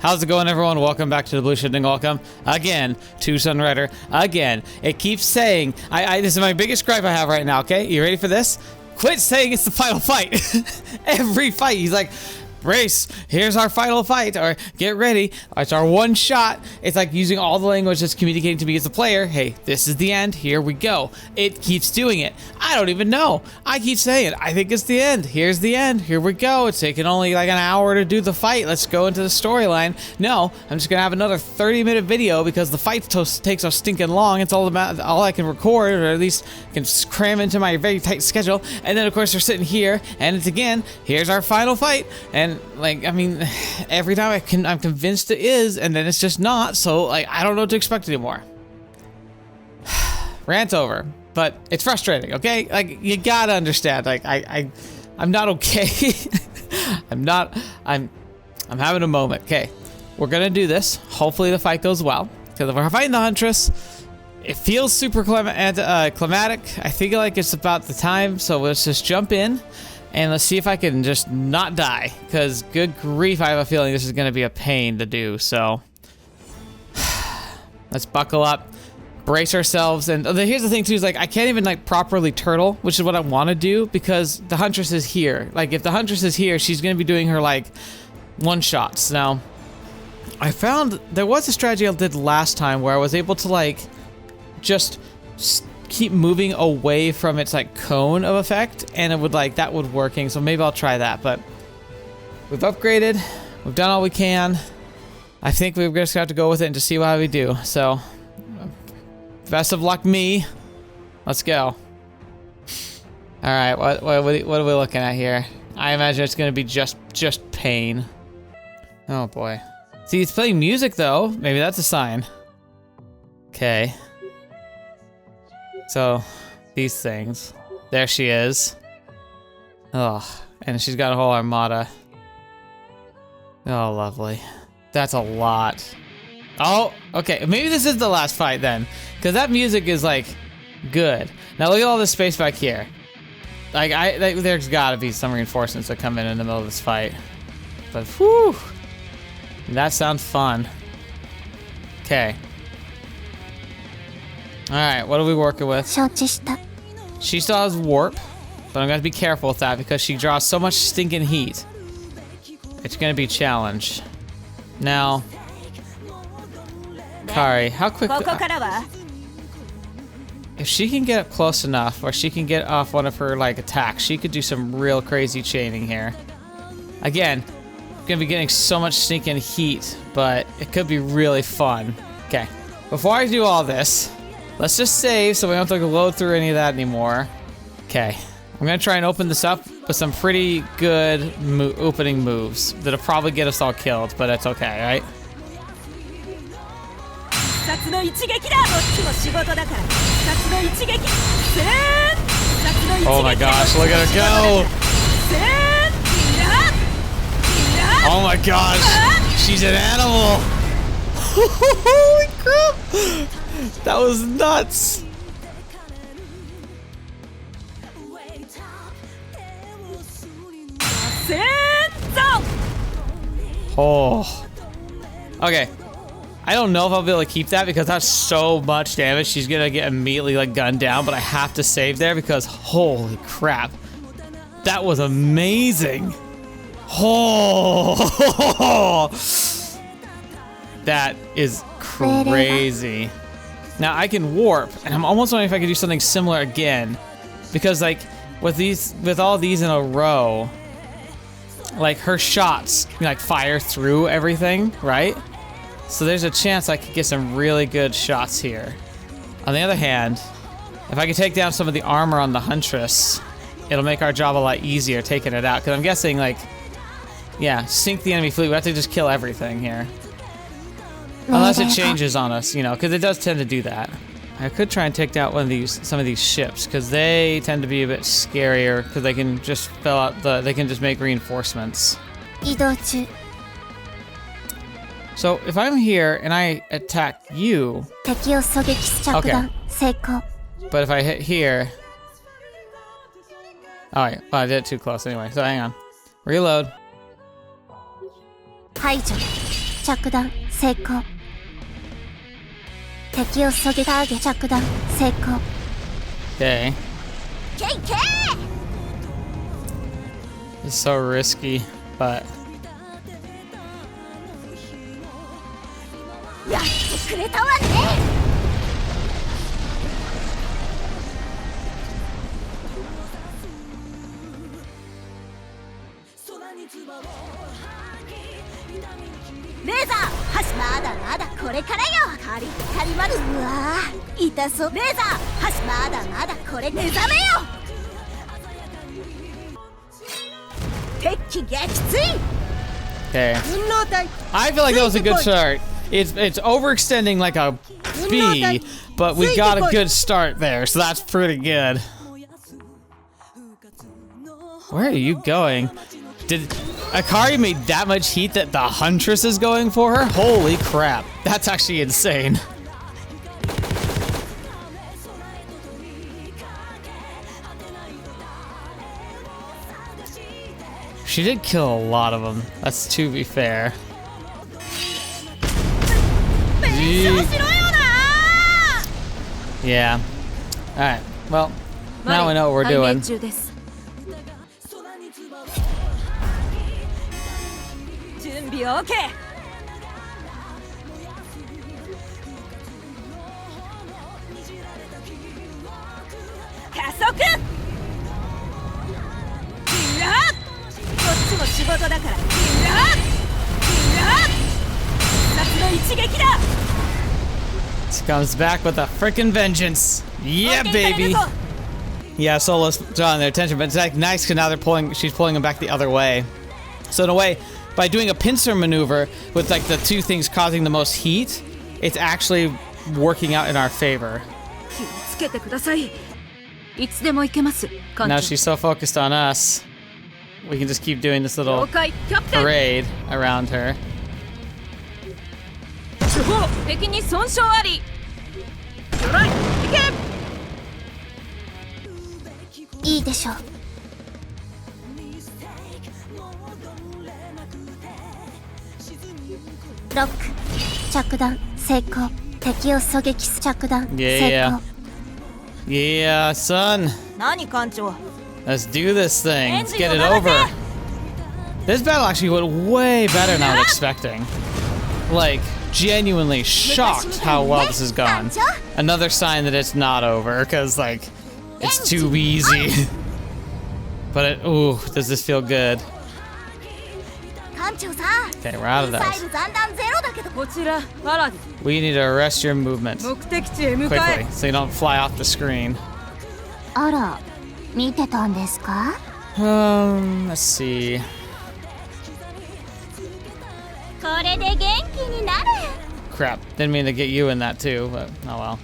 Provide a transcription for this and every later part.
How's it going, everyone? Welcome back to TheBlueShifting. Welcome again to Sunrider. Again, it keeps saying, this is my biggest gripe I have right now, okay? You ready for this? Quit saying it's the final fight. Every fight, he's like, race, here's our final fight, or get ready, it's our one shot. It's like using all the language that's communicating to me as a player. Hey, this is the end, here we go. It keeps doing it. I don't even know. I keep saying, I think it's the end. Here's the end, here we go. It's taking only like an hour to do the fight. Let's go into the storyline. No, I'm just gonna have another 30-minute video because the fight takes so stinking long. It's all I can record, or at least can cram into my very tight schedule. And then of course we're sitting here, and it's again, here's our final fight. And like, I mean, every time I'm convinced it is, and then it's just not. So like, I don't know what to expect anymore. Rant over, but it's frustrating. Okay, like you gotta understand. Like I'm not okay. I'm having a moment. Okay, we're gonna do this. Hopefully the fight goes well, because if we're fighting the Huntress, it feels super climatic. I think like it's about the time. So let's just jump in. And let's see if I can just not die, because good grief, I have a feeling this is going to be a pain to do. So let's buckle up, brace ourselves. And here's the thing too, is like I can't even like properly turtle, which is what I want to do, because the Huntress is here. Like if the Huntress is here, she's going to be doing her like one shots. Now I found there was a strategy I did last time where I was able to like just keep moving away from its like cone of effect, and it would like that would working. So maybe I'll try that. But we've upgraded, we've done all we can. I think we're just gonna have to go with it and just see how we do. So best of luck, me. Let's go. All right, what are we looking at here? I imagine it's gonna be just pain. Oh boy. See, it's playing music though. Maybe that's a sign. Okay. So, these things. There she is. Oh, and she's got a whole armada. Oh, lovely. That's a lot. Oh, okay. Maybe this is the last fight then, because that music is like good. Now look at all this space back here. Like there's got to be some reinforcements that come in the middle of this fight. But whew, that sounds fun. Okay. Alright, what are we working with? She still has warp, but I'm gonna be careful with that because she draws so much stinking heat. It's gonna be a challenge. Now, Kari, how quickly... If she can get up close enough, or she can get off one of her like attacks, she could do some real crazy chaining here. Again, gonna be getting so much stinking heat, but it could be really fun. Okay, before I do all this, let's just save so we don't have to load through any of that anymore. Okay, I'm gonna try and open this up with some pretty good opening moves that'll probably get us all killed, but that's okay, right? Oh my gosh, look at her go! Oh my gosh, she's an animal! Holy crap! That was nuts! Oh. Okay. I don't know if I'll be able to keep that because that's so much damage. She's gonna get immediately like gunned down, but I have to save there because holy crap. That was amazing. Oh. That is crazy. Now I can warp, and I'm almost wondering if I could do something similar again, because like with all these in a row, like her shots like fire through everything, right? So there's a chance I could get some really good shots here. On the other hand, if I could take down some of the armor on the Huntress, it'll make our job a lot easier taking it out. Because I'm guessing like, yeah, sink the enemy fleet. We have to just kill everything here. Unless it changes on us, you know, because it does tend to do that. I could try and take out some of these ships, because they tend to be a bit scarier, because they can just fill out they can just make reinforcements. So if I'm here and I attack you, okay. But if I hit here, oh wait, well, I did it too close anyway. So hang on, reload. 着弾成功敵を狙撃ターゲ着弾成功 Okay. ケイケ It's so risky, but ーやってくれたわねレーザーはしまだまだこれからよカリカリまでうわー痛そうレーザーはしまだまだこれ目覚めよ敵撃墜 okay. I feel like that was a good start. It's overextending like a bee, but we got a good start there, so that's pretty good. Where are you going? Did Akari made that much heat that the Huntress is going for her? Holy crap. That's actually insane. She did kill a lot of them. That's to be fair. Yeah. Alright. Well, now we know what we're doing. 準備 OK 加速こっちも仕事だから夏の一撃だ She comes back with a frickin' vengeance. Yeah, baby. Yeah, Solo's drawing their attention, but it's like nice because now she's pulling them back the other way. So in a way, by doing a pincer maneuver with like the two things causing the most heat, it's actually working out in our favor. Now she's so focused on us, we can just keep doing this little parade around her. 敵に損傷ありドライ行けいいでしょうロック着弾成功敵を狙撃す着弾成功 Yeah, son. 何艦長 Let's do this thing. Let's get it over. This battle actually went way better than I was expecting. Like, genuinely shocked how well this has gone. Another sign that it's not over, because, like, it's too easy. But ooh, does this feel good? Okay, we're out of those. We need to arrest your movement quickly, so you don't fly off the screen. Let's see. Crap, didn't mean to get you in that too, but oh well.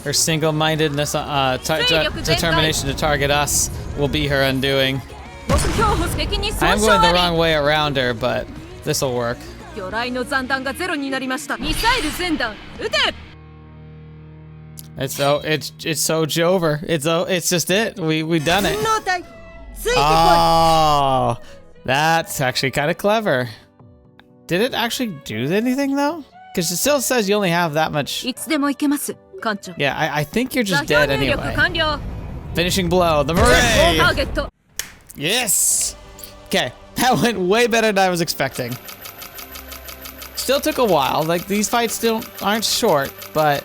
Her single-mindedness, determination to target us will be her undoing. I am going the wrong way around her, but this'll work. It's so Jover. It's just it. We've done it. Oh, that's actually kind of clever. Did it actually do anything though? Because it still says you only have that much. Yeah, I think you're just dead anyway. Finishing blow, the Maray! Yes! Okay, that went way better than I was expecting. Still took a while, like these fights still aren't short, but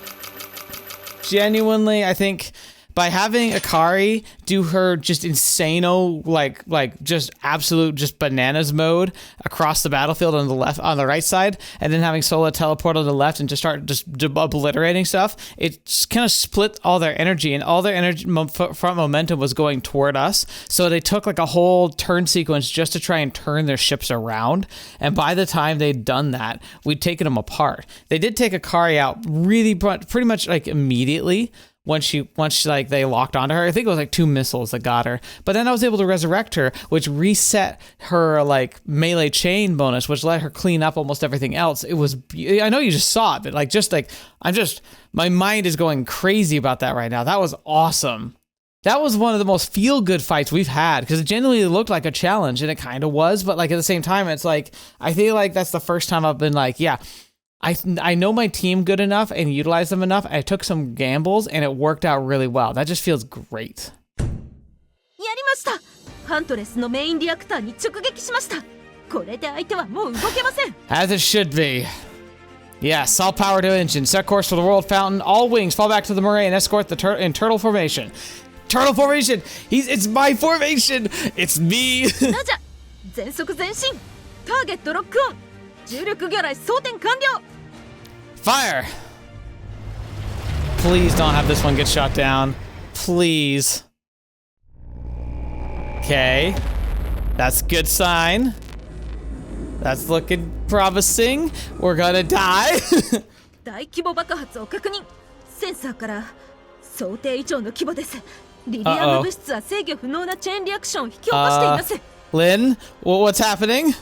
genuinely I think by having Akari do her just insano, like just absolute just bananas mode across the battlefield on the right side, and then having Sola teleport on the left and just start just obliterating stuff, it kind of split all their energy, and all their energy front momentum was going toward us. So they took like a whole turn sequence just to try and turn their ships around. And by the time they'd done that, we'd taken them apart. They did take Akari out really pretty much like immediately. Once she like they locked onto her. I think it was like 2 missiles that got her. But then I was able to resurrect her, which reset her like melee chain bonus, which let her clean up almost everything else. It was, I know you just saw it, but like my mind is going crazy about that right now. That was awesome. That was one of the most feel-good fights we've had because it genuinely looked like a challenge, and it kind of was. But like at the same time, it's like I feel like that's the first time I've been like, yeah, I know my team good enough and utilize them enough. I took some gambles and it worked out really well. That just feels great. やりました。ハントレスのメインリアクターに直撃しました。これで相手はもう動けません。As it should be. Yes, all power to engine. Set course for the world fountain. All wings fall back to the Maray and escort the in turtle formation. Turtle formation. It's my formation. It's me. ラジャ全速前進。ターゲットロックオン。重力魚雷装填完了。Fire. Please don't have this one get shot down. Please. Okay. That's a good sign. That's looking promising. We're gonna die. 大規模爆発を確認。センサーから想定以上の規模です。リリアム物質は制御不能なチェーンリアクションを引き起こしています。Lynn, what's happening?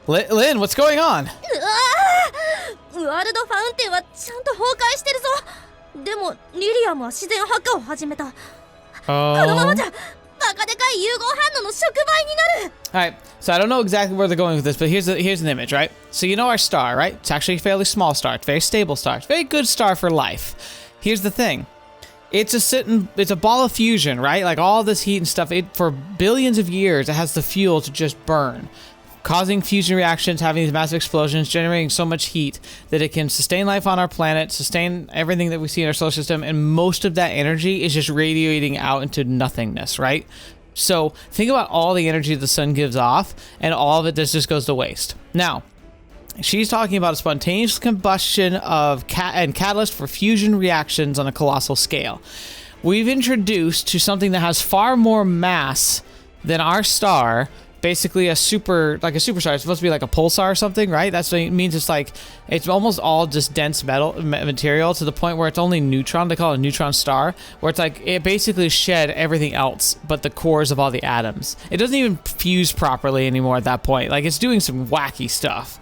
Lynn, what's going on? ワールドファウンテンはちゃんと崩壊してるぞ。でもリリアムは自然発火を始めた。このままじゃバカでかい融合反応の触媒になる。Alright, so I don't know exactly where they're going with this, but here's an image, right? So you know our star, right? It's actually a fairly small star. It's a very stable star. It's a very good star for life. Here's the thing. It's a ball of fusion, right? Like all this heat and stuff, for billions of years, it has the fuel to just burn, causing fusion reactions, having these massive explosions, generating so much heat that it can sustain life on our planet, sustain everything that we see in our solar system, and most of that energy is just radiating out into nothingness, right? So think about all the energy the sun gives off, and all of it just goes to waste. Now, she's talking about a spontaneous combustion of catalyst for fusion reactions on a colossal scale. We've introduced to something that has far more mass than our star, basically a superstar. It's supposed to be like a pulsar or something, right? That's what it means. It's almost all just dense material to the point where it's only neutron. They call it a neutron star, where it's like it basically shed everything else but the cores of all the atoms. It doesn't even fuse properly anymore at that point. Like it's doing some wacky stuff.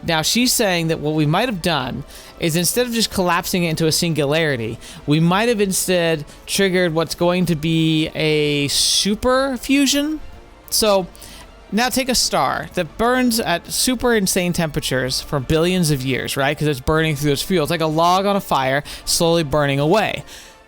Now, she's saying that what we might have done is instead of just collapsing it into a singularity, we might have instead triggered what's going to be a super fusion. So now take a star that burns at super insane temperatures for billions of years, right? Because it's burning through its fuel. It's like a log on a fire slowly burning away.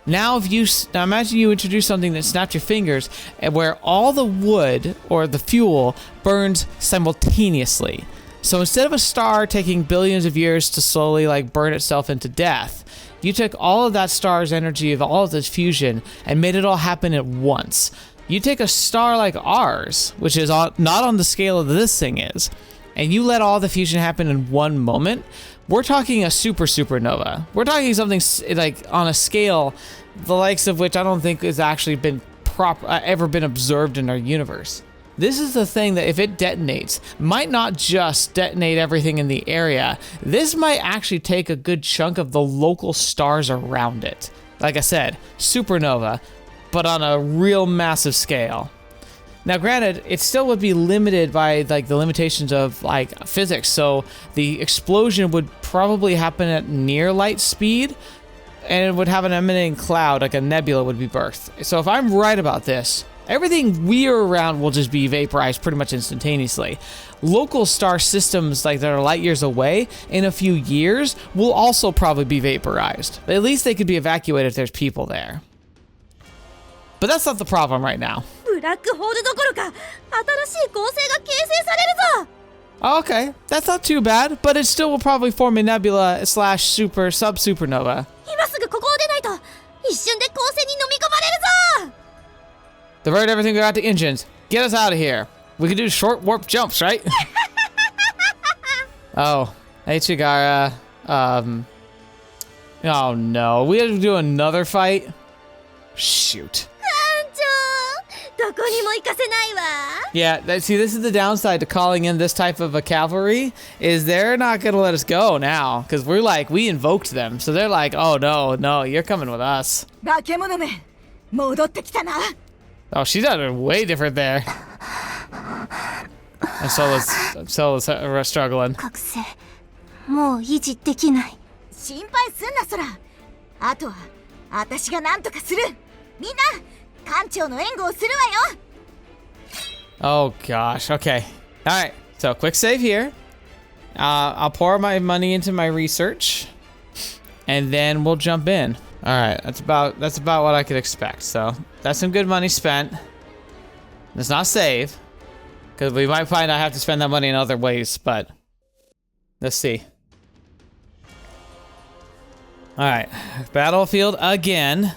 Now imagine you introduce something that snapped your fingers and where all the wood or the fuel burns simultaneously. So instead of a star taking billions of years to slowly like burn itself into death, you took all of that star's energy of all of this fusion and made it all happen at once. You take a star like ours, which is not on the scale of this thing is, and you let all the fusion happen in one moment. We're talking a supernova. We're talking something like on a scale the likes of which I don't think has actually been ever been observed in our universe. This is the thing that if it detonates, might not just detonate everything in the area, this might actually take a good chunk of the local stars around it. Like I said, supernova, but on a real massive scale. Now granted, it still would be limited by like the limitations of like physics, so the explosion would probably happen at near light speed, and it would have an emanating cloud, like a nebula would be birthed. So if I'm right about this, everything we're around will just be vaporized pretty much instantaneously. Local star systems like that are light years away in a few years will also probably be vaporized. At least they could be evacuated if there's people there. But that's not the problem right now. Okay, that's not too bad, but it still will probably form a nebula / sub-supernova. Divert everything we got to engines. Get us out of here. We can do short warp jumps, right? Oh, hey Chigara. Oh no, we have to do another fight? Shoot. Yeah, see, this is the downside to calling in this type of a cavalry, is they're not gonna let us go now, because we invoked them, so they're like, oh no, you're coming with us. Oh, she's out way different there. And Solo's struggling. もう維持できない。心配すんな、そら。あとは私が何とかする。みんな艦長の援護をするわよ。 Oh gosh. Okay. All right. So quick save here. I'll pour my money into my research, and then we'll jump in. All right. That's about what I could expect. So that's some good money spent. Let's not save, because we might find I have to spend that money in other ways. But let's see. All right. Battlefield again.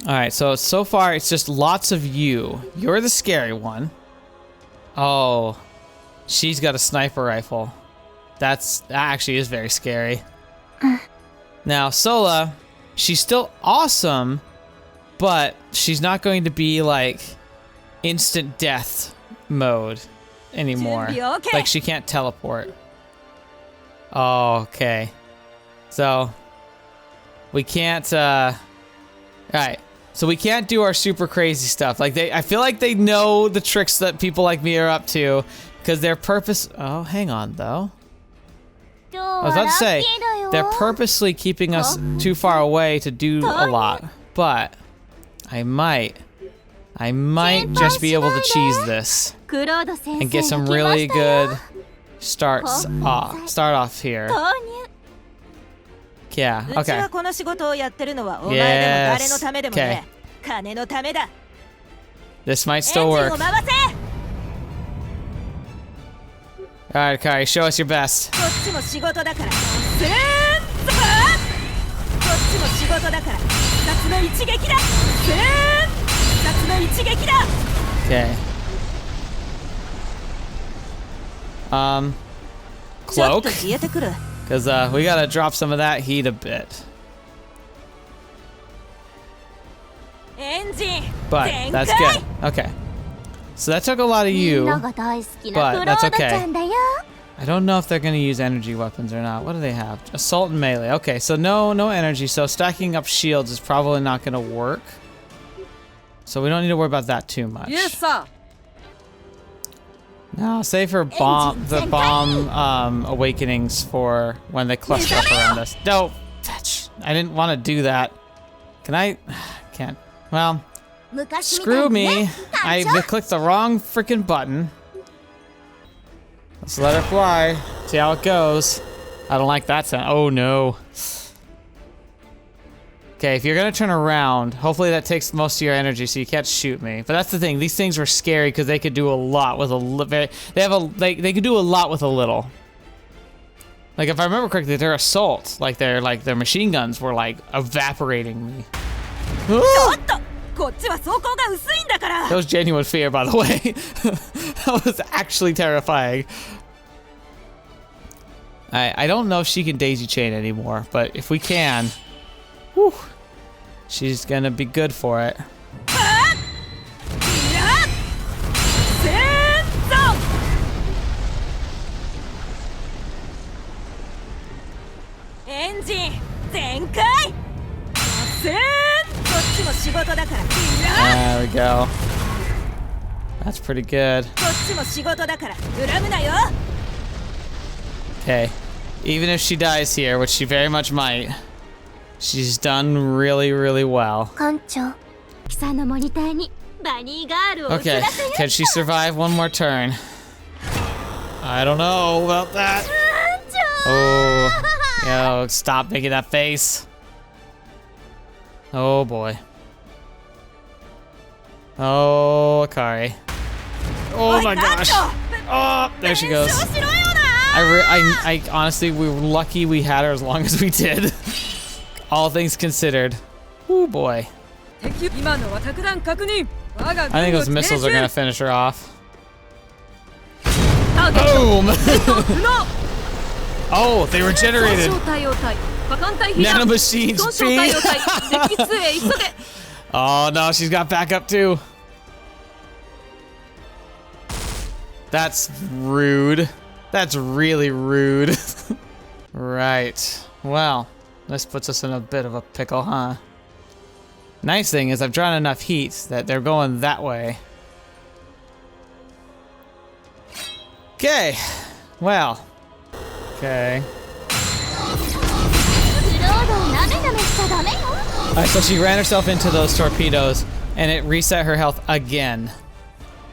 All right, so far it's just lots of you. You're the scary one. Oh, she's got a sniper rifle. That actually is very scary. Now, Sola, she's still awesome, but she's not going to be like instant death mode anymore. Like she can't teleport. Oh, okay. So we can't. All right. So we can't do our super crazy stuff. Like I feel like they know the tricks that people like me are up to, because their purpose. Oh, hang on though. I was about to say they're purposely keeping us too far away to do a lot, but I might just be able to cheese this and get some really good start off here. Yeah, okay. Yes. Okay. This might still work. Alright, Kari, show us your best. Okay. Cloak? Because we gotta drop some of that heat a bit. But that's good. Okay. So that took a lot of you, but that's okay. I don't know if they're gonna use energy weapons or not. What do they have? Assault and melee. Okay, so no energy. So stacking up shields is probably not gonna work. So we don't need to worry about that too much. Yes, sir. No, save for the bomb awakenings for when they cluster up around us. No, I didn't want to do that. Can I? Can't. Well, screw me. I clicked the wrong freaking button. Let's let her fly. See how it goes. I don't like that sound. Oh no. Okay, if you're gonna turn around, hopefully that takes most of your energy, so you can't shoot me. But that's the thing; these things were scary because they could do a lot with they could do a lot with a little. Like if I remember correctly, their assault, like their machine guns, were like evaporating me. That was genuine fear, by the way. That was actually terrifying. I don't know if she can daisy chain anymore, but if we can. Whew. She's gonna be good for it. There we go. That's pretty good. Okay. Even if she dies here, which she very much might, she's done really, really well. Okay, can she survive one more turn? I don't know about that. Oh, yo, stop making that face. Oh boy. Oh, Akari. Oh my gosh. Oh, there she goes. I honestly, we were lucky we had her as long as we did. All things considered. Oh boy. I think those missiles are gonna finish her off. Boom! Oh, they regenerated. Nanomachine speed. Oh no, she's got backup too. That's rude. That's really rude. Right. Well, this puts us in a bit of a pickle, huh? Nice thing is I've drawn enough heat that they're going that way. Okay. Well. Okay. Alright, so she ran herself into those torpedoes, and it reset her health again.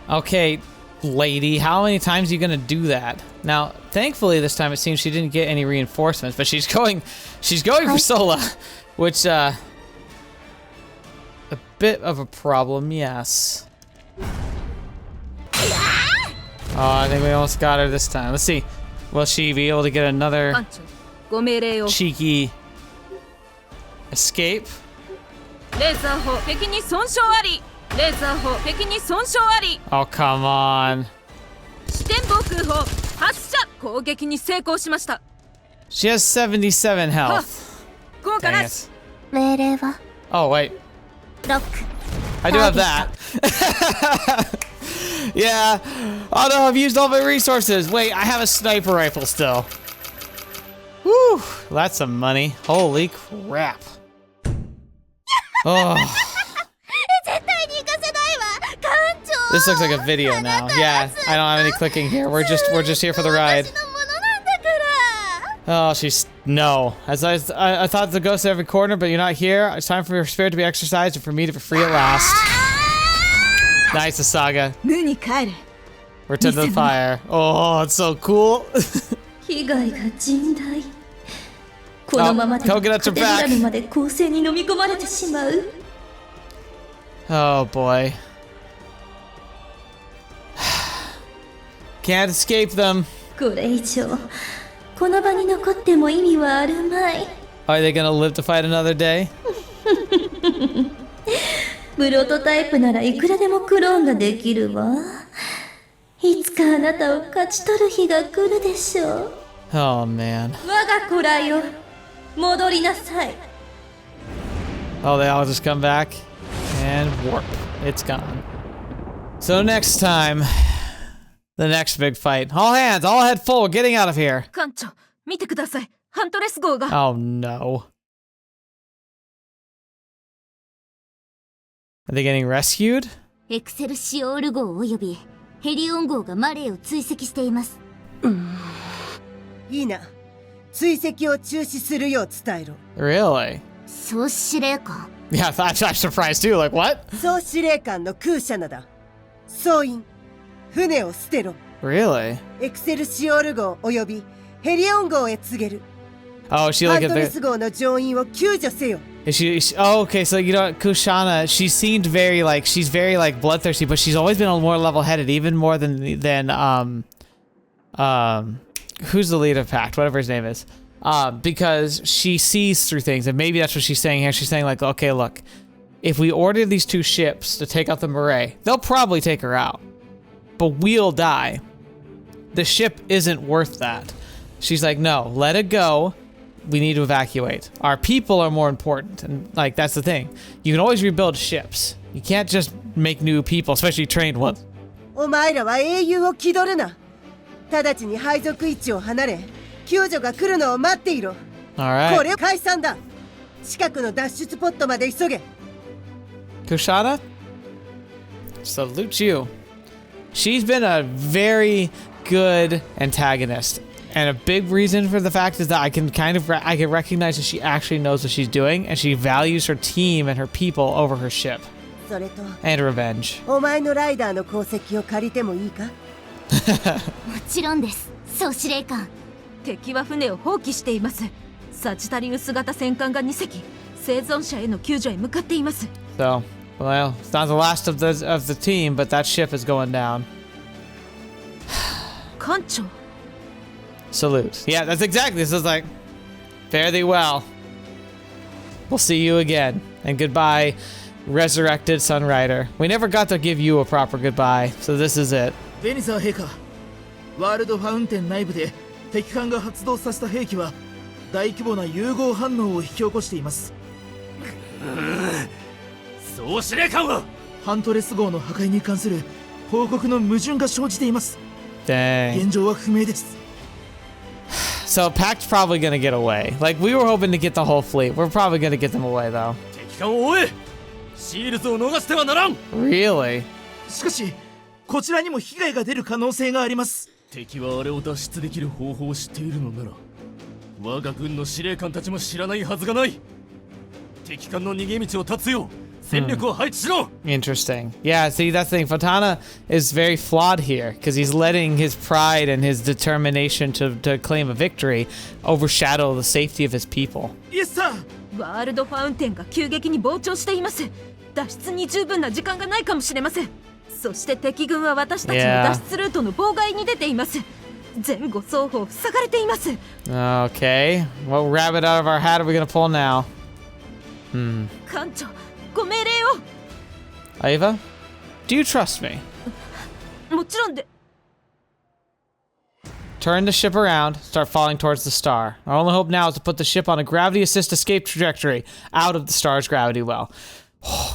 Okay, lady, how many times are you gonna do that? Now, thankfully this time it seems she didn't get any reinforcements, but she's going for Sola, which a bit of a problem, yes. Oh, I think we almost got her this time. Let's see. Will she be able to get another cheeky escape? Oh, come on. She has 77 health. Dang it. Oh, wait. I do have that. Yeah. Oh no, I've used all my resources. Wait, I have a sniper rifle still. Woo, that's some money. Holy crap. Oh. This looks like a video now. Yeah, I don't have any clicking here. We're just here for the ride. Oh, no. As I thought the ghost at every corner, but you're not here. It's time for your spirit to be exercised and for me to be free at last. Nice, Asaga. Return to the fire. Oh, it's so cool. Coconuts are back. Oh boy. Can't escape them. Are they gonna live to fight another day? Oh man. Oh, they all just come back and warp. It's gone. So next time, the next big fight. All hands, all head full, getting out of here. Oh no. Are they getting rescued? エクセルシオール号およびヘリオン号がマレーを追跡しています。いいな。追跡を中止するよう伝えろ。 Really? 総司令官。 Yeah, I'm surprised too. Like what? 総司令官のクーシャナだ。総員、船を捨てろ。 Really? エクセルシオール号およびヘリオン号へ告げる。 Oh, she ハ like ントレ at ス the. 号の乗員を救助せよ。 Is she? Oh, okay. So you know, what, Kuushana, she seemed very like bloodthirsty, but she's always been more level-headed, even more than who's the leader of Pact, whatever his name is, because she sees through things, and maybe that's what she's saying here. She's saying like, okay, look, if we order these two ships to take out the Maray, they'll probably take her out, but we'll die. The ship isn't worth that. She's like, no, let it go. We need to evacuate. Our people are more important, and like that's the thing. You can always rebuild ships. You can't just make new people, especially trained ones. お前らは英雄を気取るな。直ちに配属位置を離れ、救助が来るのを待っていろ。All こ right. れを解散だ。近くの脱出ポットまで急げ。Kuushana, salute you. She's been a very good antagonist. And a big reason for the fact is that I can recognize that she actually knows what she's doing, and she values her team and her people over her ship. それと、 And revenge. お前のライダーの功績を借りてもいいか？もちろんです、総司令官。敵は船を放棄しています。サジタリウス型戦艦が2隻、生存者への救助へ向かっています。 So, well, it's not the last of the team, but that ship is going down. 艦長。 Salute. Yeah, that's exactly. This is like, fare thee well. We'll see you again. And goodbye, resurrected Sunrider. We never got to give you a proper goodbye, so this is it. ベニザー陛下、ワールドファウンテン内部で敵艦が発動させた兵器は大規模な融合反応を引き起こしています。総司令官はハントレス号の破壊に関する報告の矛盾が生じています。 Dang. 現状は不明です。 So Pact's probably gonna get away. Like, we were hoping to get the whole fleet. We're probably gonna get them away, though. 敵艦を追え。シールズを逃してはならん。 Really? しかし、こちらにも被害が出る可能性があります。敵はあれを脱出できる方法を知っているのなら、我が軍の司令官たちも知らないはずがない。敵艦の逃げ道を断つよう戦力を配置しろ。 Interesting. Yeah, see, that's the thing. Fontana is very flawed here because he's letting his pride and his determination to claim a victory overshadow the safety of his people. イエスさん。ワールドファウンテンが急激に膨張しています。脱出に十分な時間がないかもしれません。そして敵軍は私たちの脱出ルートの妨害に出ています。前後双方塞がれています。 Okay. What rabbit out of our hat are we gonna pull now? 艦長、ご命令を。 Ava? Do you trust me? もちろんで。 Turn the ship around, start falling towards the star. Our only hope now is to put the ship on a gravity assist escape trajectory out of the star's gravity well.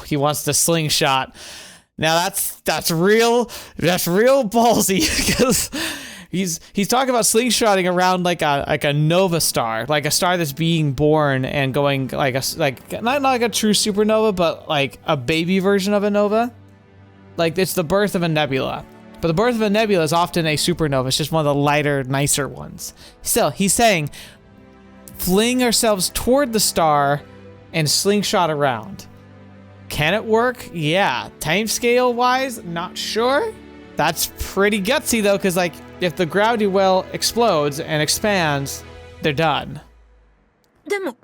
He wants the slingshot. Now that's real ballsy because he's talking about slingshotting around like a nova star, like a star that's being born and going like not like a true supernova, but like a baby version of a nova. Like it's the birth of a nebula. But the birth of a nebula is often a supernova. It's just one of the lighter, nicer ones. Still, he's saying fling ourselves toward the star and slingshot around. Can it work? Yeah. Timescale wise, not sure. That's pretty gutsy though, because like if the gravity well explodes and expands, they're done. でも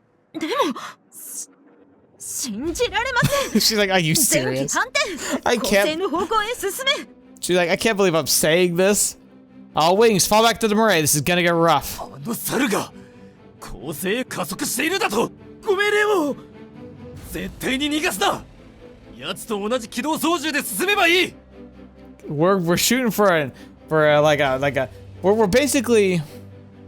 信じられません。 She's like, are you 全機 serious? 反転。 I 攻 can't- 勢の方向へ進め。 She's like, I can't believe I'm saying this. All wings, fall back to the Maray. This is gonna get rough. あの猿が攻勢加速しているだと。ご命令を。絶対に逃がすな。奴と同じ軌道操縦で進めばいい。 We're shooting for a we're basically,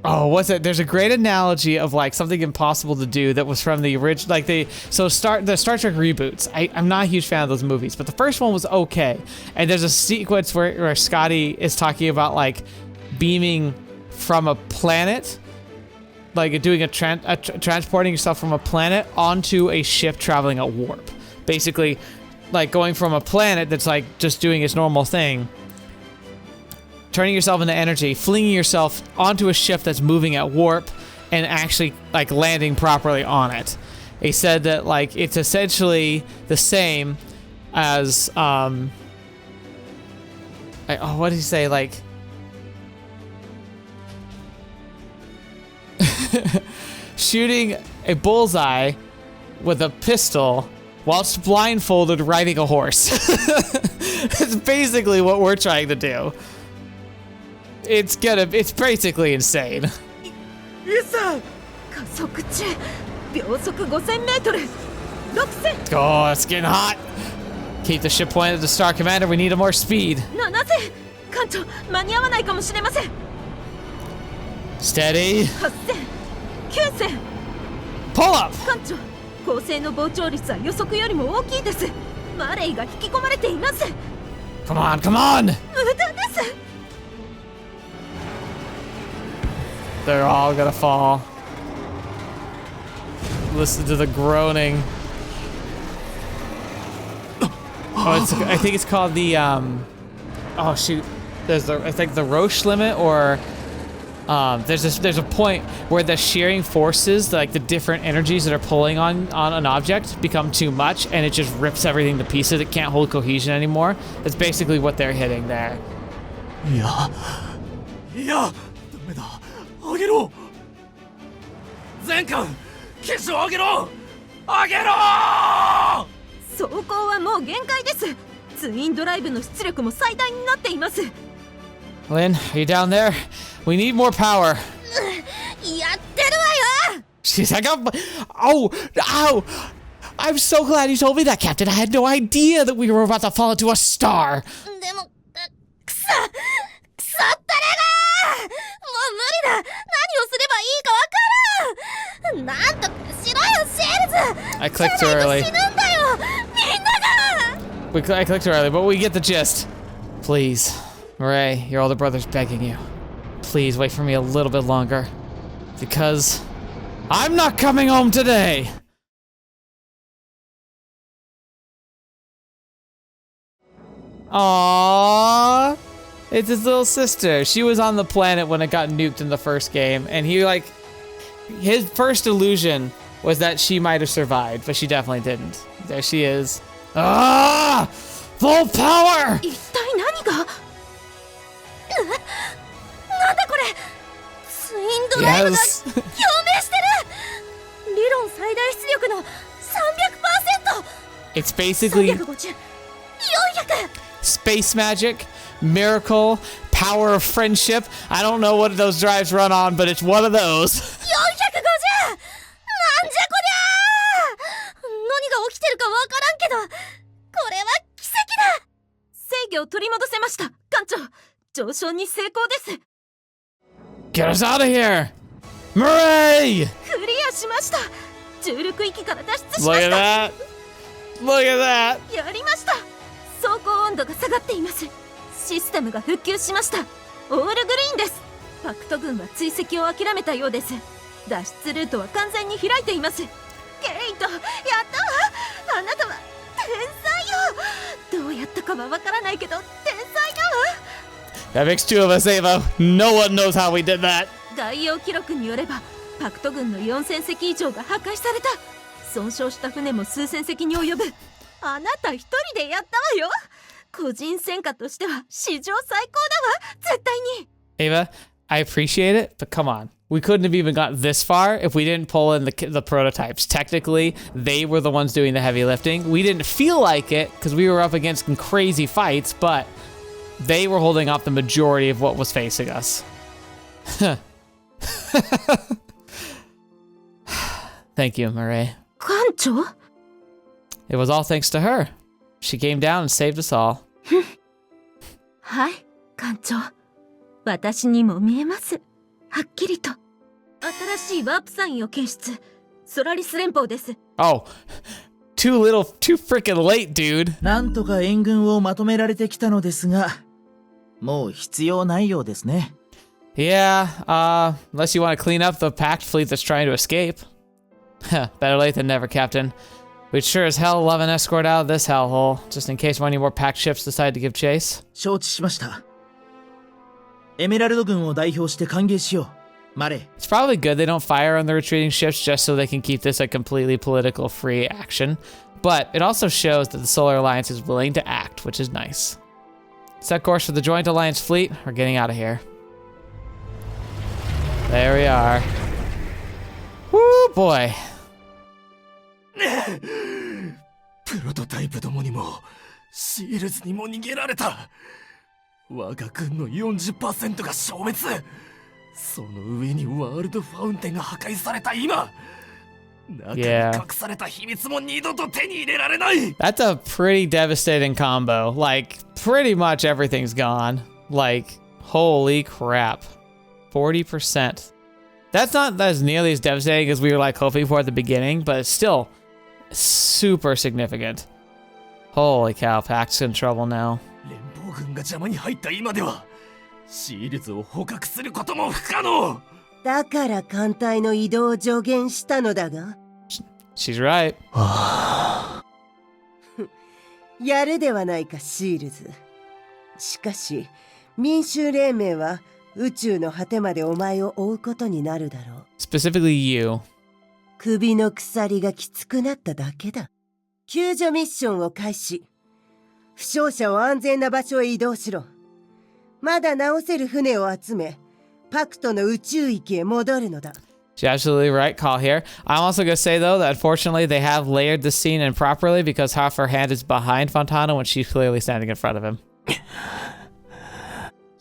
oh, what's it? There's a great analogy of like something impossible to do that was from the original, like the Star Trek reboots. I'm not a huge fan of those movies, but the first one was okay. And there's a sequence where Scotty is talking about like beaming from a planet, like doing transporting yourself from a planet onto a ship traveling at warp. Basically, like going from a planet that's like just doing its normal thing, turning yourself into energy, flinging yourself onto a ship that's moving at warp, and actually like landing properly on it. He said that like it's essentially the same as what did he say? Like shooting a bullseye with a pistol whilst blindfolded riding a horse. It's basically what we're trying to do. It's basically insane. イエスさん。加速中。秒速5000メートル。6000。 Oh, it's getting hot. Keep the ship pointed at the Star Commander. We need more speed. 7000。艦長、間に合わないかもしれません。 Steady. 8000。9000。 Pull up. 艦長、攻勢の膨張率は予測よりも大きいです。マレイが引き込まれています。 Come on, come on. 無駄です。 They're all gonna fall. Listen to the groaning. Oh, I think it's called the oh shoot. I think the Roche limit, or there's a point where the shearing forces, like the different energies that are pulling on an object, become too much, and it just rips everything to pieces. It can't hold cohesion anymore. That's basically what they're hitting there. いやダメだ。上げろ。全艦機首を上げろ。上げろ。走行はもう限界です。ツインドライブの出力も最大になっています。 Lynn, are you down there? We need more power. やってるわよ。 She's like, oh, ow! I'm so glad you told me that, Captain. I had no idea that we were about to fall into a star. でもくそったれがもう無理だ。何をすればいいかわからん。なんとかしろよ、シェルズ。 I clicked too early. 死ぬんだよ、みんなが。 I clicked too early, but we get the gist. Please, Maray, your older brother's begging you. Please wait for me a little bit longer. Because I'm not coming home today! Aww. It's his little sister. She was on the planet when it got nuked in the first game, and he like his first illusion was that she might have survived, but she definitely didn't. There she is. Ah! Full power! 一体何が。なんだこれ、ツインドライブが Yes. 共鳴してる。理論最大出力の 300%。 It's basically 350、400。 space magic, miracle, power of friendship. I don't know what those drives run on, but it's one of those. 450！ なんじゃこりゃー。何が起きてるかわからんけど、これは奇跡だ。制御を取り戻せました。艦長、上昇に成功です。 Get us out of here! Maray! クリアしました。重力域から脱出し Look まし at た。 that! Look at that! やりました。走行温度が下がっています。システムが復旧しました。オールグリーンです。パクト軍は追跡を諦めたようです。脱出ルートは完全に開いています。ケイト、やったわ。あなたは天才よ。どうやったかはわからないけど天才だわ。 That makes two of us, Ava. No one knows how we did that. 概要記録によればパクト軍の4000隻以上が破壊された。損傷した船も数千隻に及ぶ。あなた一人でやったわよ。個人戦果としては史上最高だわ。絶対に。 Ava, I appreciate it, but come on. We couldn't have even got this far if we didn't pull in the prototypes. Technically, they were the ones doing the heavy lifting. We didn't feel like it because we were up against some crazy fights, but they were holding off the majority of what was facing us. Thank you, Maray. 艦長？ It was all thanks to her. She came down and saved us all. はい、艦長。私にも見えます。はっきりと。新しいワープサインを検出。ソラリス連邦です。 Oh, too freaking late, dude. なんとか援軍をまとめられてきたのですが、もう必要ないようですね。Yeah, unless you want to clean up the packed fleet that's trying to escape. Better late than never, Captain. We'd sure as hell love an escort out of this hellhole, just in case one of more packed ships decide to give chase. 承知しました。エメラルド軍を代表して歓迎しよう。マレー。 It's probably good they don't fire on the retreating ships just so they can keep this a completely political free action. But it also shows that the Solar Alliance is willing to act, which is nice. Set course for the Joint Alliance fleet. We're getting out of here. There we are. Woo, boy. プロトタイプどもにもシールズにも逃げられた。我が軍の 40% が消滅。その上にワールドファウンテンが破壊された今、中に隠された秘密も二度と手に入れられない。 That's a pretty devastating combo. Like, pretty much everything's gone. Like, holy crap. 40%. That's not as nearly as devastating as we were like hoping for at the beginning, but it's still super significant. Holy cow, Pact's in trouble now. 連邦軍が邪魔に入った今ではシールズを捕獲することも不可能。だから艦隊の移動を助言したのだが。She's right. やるではないか、シールズ。しかし、民衆連盟は宇宙の果てまでお前を追うことになるだろう。Specifically you. 首の鎖がきつくなっただけだ。救助ミッションを開始。負傷者を安全な場所へ移動しろ。まだ直せる船を集め、パクトの宇宙域へ戻るのだ。She's absolutely right call here. I'm also going to say, though, that unfortunately they have layered the scene improperly because half her hand is behind Fontana when she's clearly standing in front of him.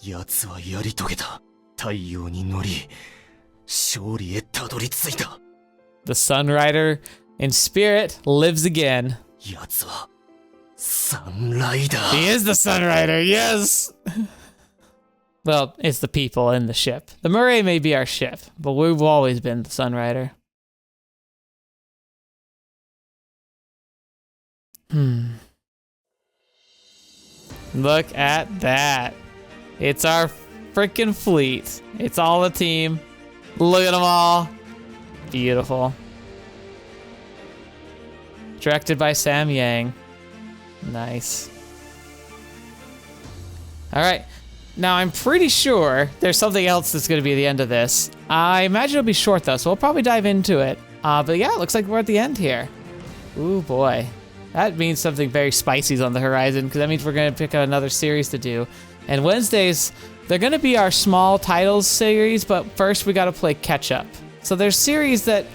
奴はやり遂げた。太陽に乗り、勝利へたどり着いた。The Sunrider in spirit lives again. 奴はサンライダー。 He is the Sunrider, yes! Well, it's the people in the ship. The Maray may be our ship, but we've always been the Sunrider. Look at that. It's our freaking fleet. It's all a team. Look at them all. Beautiful. Directed by Sam Yang. Nice. All right. Now, I'm pretty sure there's something else that's going to be at the end of this. I imagine it'll be short, though, so we'll probably dive into it But yeah, it looks like we're at the end here. Ooh, boy. That means something very spicy is on the horizon, because that means we're going to pick another series to do. And Wednesdays, they're going to be our small titles series, but first we got to play catch up. So there's series that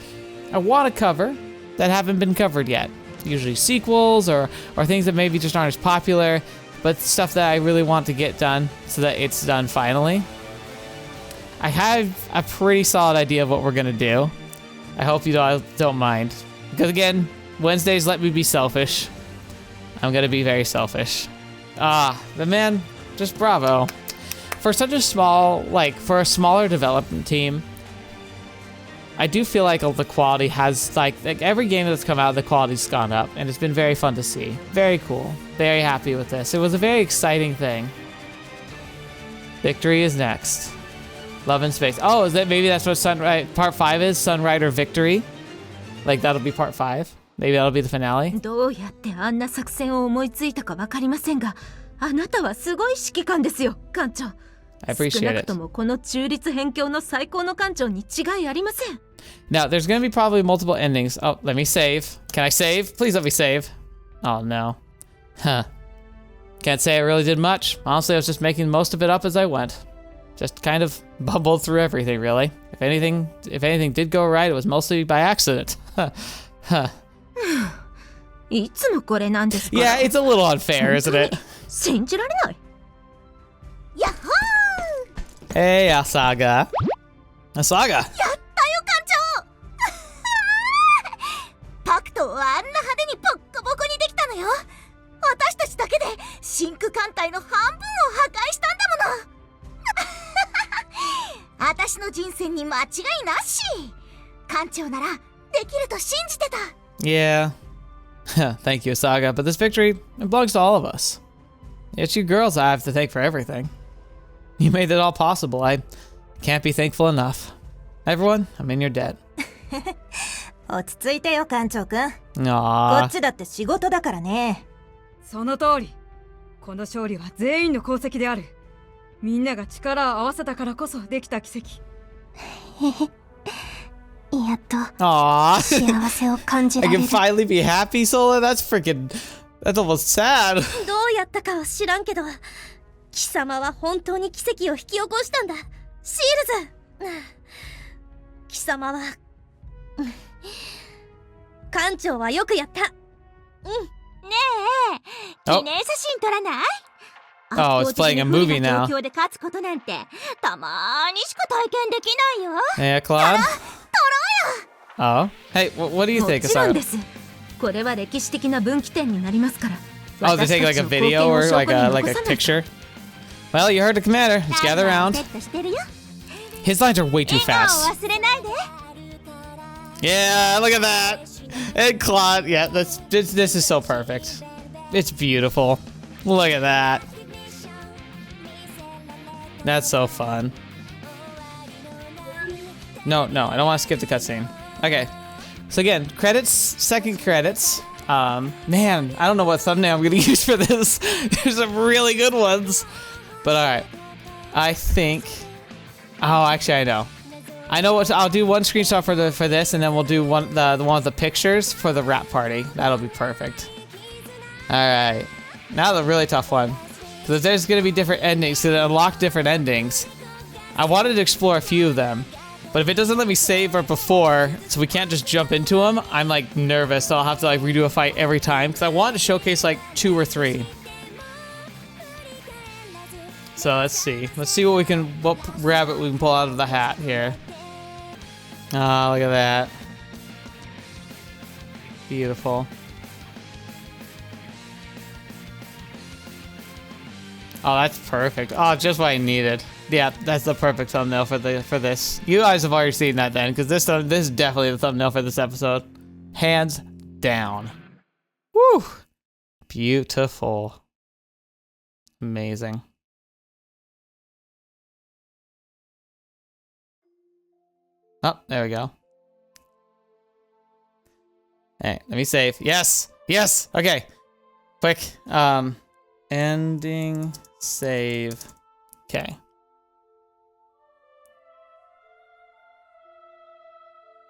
I want to cover that haven't been covered yet. Usually sequels or things that maybe just aren't as popular, but stuff that I really want to get done so that it's done finally. I have a pretty solid idea of what we're going to do. I hope you don't mind. Because again, Wednesdays let me be selfish. I'm going to be very selfish. But man, just bravo. For such a small, for a smaller development team, I do feel like the quality has, like every game that's come out, the quality's gone up, and it's been very fun to see. Very cool. Very happy with this. It was a very exciting thing. Victory is next. Love and Space. Oh, maybe that's what part 5 is? Sunrider Victory? Like that'll be part 5? Maybe that'll be the finale? どうやってあんな作戦を思いついたかわかりませんが、あなたはすごい指揮官ですよ、艦長。I appreciate it. 少なくともこの中立辺境の最高の艦長に違いありません。Now, there's going to be probably multiple endings. Oh, let me save. Can I save? Please let me save. Oh, no. Huh. Can't say I really did much. Honestly, I was just making most of it up as I went. Just kind of bumbled through everything, really. If anything did go right, it was mostly by accident. Huh. いつもこれなんですか。 Yeah, it's a little unfair, isn't it? 信じられない。やっほー Hey, Asaga. Asaga! やったよ艦長パクトをあんな派手にボッコボコにできたのよ。私たちだけで真空艦隊の半分を破壊したんだもの私の人選に間違いなし。艦長ならできると信じてた。 Yeah. Thank you, Asaga, but this victory belongs to all of us. It's you girls I have to thank for everything. You made it all possible. I can't be thankful enough. Everyone, I'm in your debt. 落ち着いてよ艦長くん。こ Aww. っちだって仕事だからね。その通り。この勝利は全員の功績である。みんなが力を合わせたからこそできた奇跡。やっと Aww. 幸せを感じ I られ can る。 finally be happy, Sola? That's almost sad. どうやったかは知らんけど、貴様は本当に奇跡を引き起こしたんだ、シールズ。貴様は艦長はよくやった。ねえ、記念写真撮らない？ Oh, it's playing a movie now. 東京で勝つことなんてたまーにしか体験できないよ。 Yeah, Claude? Oh. Hey, what do you も think, ちろん Asaga? です。これは歴史的な分岐点になりますから。 Oh, they take like a video or like a picture? Well, you heard the commander. Let's gather around. セットしてるよ。 His lines are way too 笑顔 fast. 忘れないで。 Yeah, look at that. And Claude, yeah, this is so perfect. It's beautiful. Look at that. That's so fun. No, I don't want to skip the cutscene. Okay. So again, credits, second credits. Man, I don't know what thumbnail I'm gonna use for this. There's some really good ones. But alright. I think... Oh, actually I know. I know what I'll do. One screenshot for this, and then we'll do the one with the pictures for the rap party. That'll be perfect. All right, now the really tough one, because there's gonna be different endings, so to unlock different endings, I wanted to explore a few of them, but if it doesn't let me save right before, so we can't just jump into them, I'm like nervous. So I'll have to like redo a fight every time, because I wanted to showcase like 2 or 3. So let's see what rabbit we can pull out of the hat here. Oh, look at that. Beautiful. Oh, that's perfect. Oh, just what I needed. Yeah, that's the perfect thumbnail for this. You guys have already seen that then, because this is definitely the thumbnail for this episode. Hands down. Woo! Beautiful. Amazing. Oh, there we go. Hey, let me save. Yes! Yes! Okay. Quick. Ending. Save. Okay.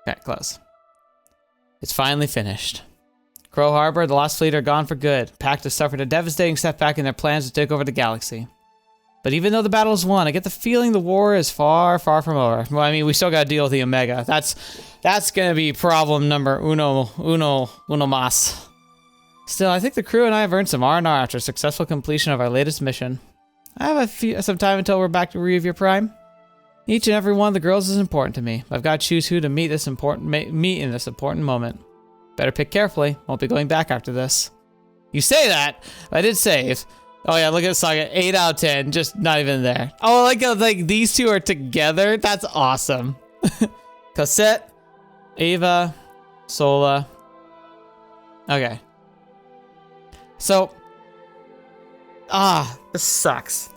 Okay, close. It's finally finished. Crow Harbor, the Lost Fleet are gone for good. Pact has suffered a devastating setback in their plans to take over the galaxy. But even though the battle is won, I get the feeling the war is far, far from over. Well, I mean, we still gotta deal with the Omega. That's gonna be problem number uno mas. Still, I think the crew and I have earned some R&R after successful completion of our latest mission. I have some time until we're back to Revere Prime. Each and every one of the girls is important to me. I've got to choose who to meet in this important moment. Better pick carefully. Won't be going back after this. You say that, but I did save. Oh yeah, look at Saga. 8 out of 10, just not even there. Oh, like these two are together. That's awesome. Cosette, Ava, Sola. Okay. So, this sucks.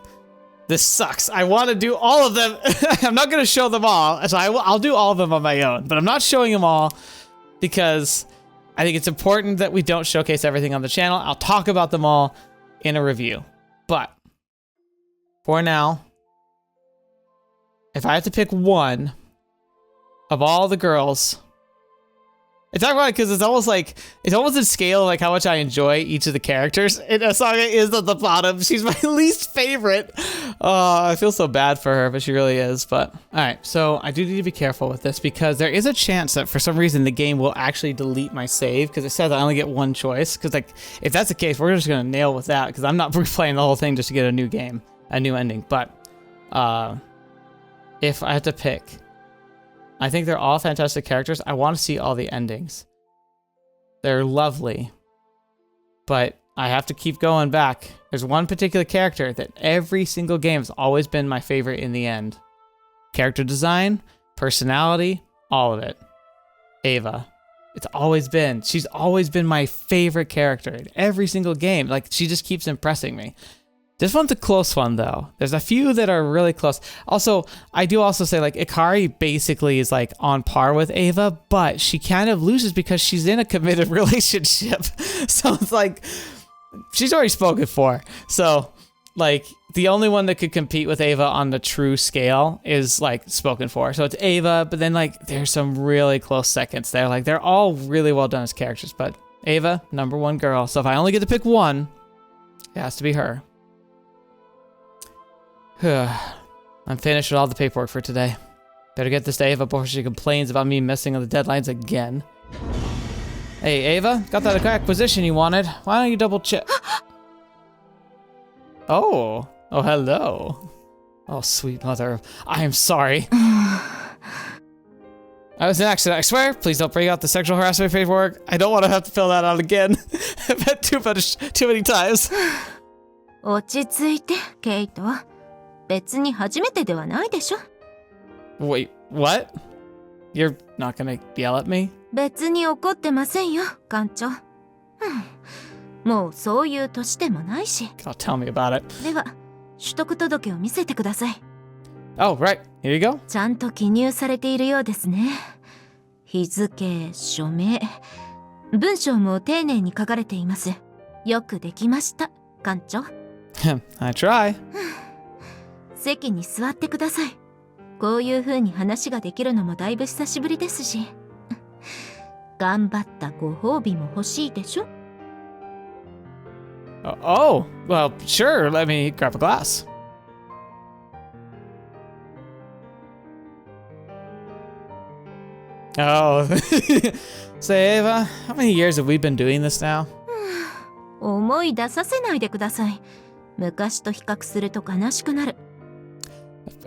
This sucks. I want to do all of them. I'm not going to show them all, so I'll do all of them on my own. But I'm not showing them all because I think it's important that we don't showcase everything on the channel. I'll talk about them all in a review. But for now, if I have to pick one of all the girls, it's ironic because it's almost in scale of like how much I enjoy each of the characters. And Asaga is at the bottom. She's my least favorite. Oh, I feel so bad for her, but she really is. But all right, so I do need to be careful with this because there is a chance that for some reason the game will actually delete my save because it says I only get one choice. Because like if that's the case, we're just gonna nail with that because I'm not replaying the whole thing just to get a new game, a new ending. But if I have to pick, I think they're all fantastic characters. I want to see all the endings. They're lovely. But I have to keep going back. There's one particular character that every single game has always been my favorite in the end. Character design, personality, all of it. Ava. She's always been my favorite character in every single game. Like, she just keeps impressing me. This one's a close one, though. There's a few that are really close. Also, I do also say, like, Ikari basically is, like, on par with Ava, but she kind of loses because she's in a committed relationship. So it's like, she's already spoken for. So, like, the only one that could compete with Ava on the true scale is, like, spoken for. So it's Ava, but then, like, there's some really close seconds there. Like, they're all really well done as characters, but Ava, #1 girl. So if I only get to pick one, it has to be her. I'm finished with all the paperwork for today. Better get this to Ava before she complains about me missing on the deadlines again. Hey, Ava, got that acquisition you wanted. Why don't you double check? Oh, hello. Oh, sweet mother. I am sorry. I was an accident, I swear. Please don't bring out the sexual harassment paperwork. I don't want to have to fill that out again. I've had too many times. 落ち着いて、ケイト。別に初めてではないでしょ。Wait, what? You're not gonna yell at me? 別に怒ってませんよ、艦長。もうそういう年でもないし。Oh, tell me about it. では、取得届を見せてください。Oh, right. Here you go. ちゃんと記入されているようですね。日付、署名、文章も丁寧に書かれています。よくできました、艦長。I try. 席に座ってください。こういう風に話ができるのもだいぶ久しぶりですし。頑張ったご褒美も欲しいでしょ。Oh, well, sure. Let me grab a glass. Oh. Say, Ava, how many years have we been doing this now? 思い出させないでください。昔と比較すると悲しくなる。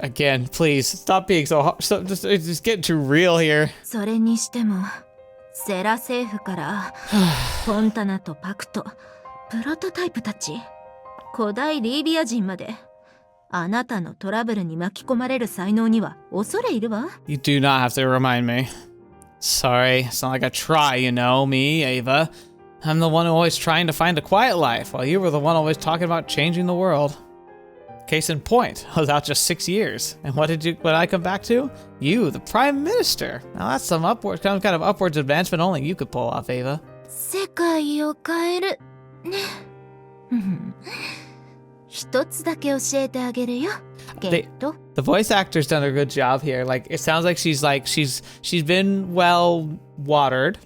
Again, please stop being so hard. Just getting too real here. それにしても、セラ政府からフォンタナとパクト、プロトタイプたち、古代リービア人まで、あなたのトラブルに巻き込まれる才能には恐れ入るわ。You do not have to remind me. Sorry, it's not like I try, you know, me, Ava. I'm the one who always trying to find a quiet life, while you were the one always talking about changing the world. Case in point, I was out just 6 years. And what did I come back to? You, the Prime Minister. Now that's some kind of upwards advancement only you could pull off, Ava. 世界を変える。ね。一つだけ教えてあげるよ。ゲット。The voice actor's done a good job here. Like, it sounds like she's been well watered.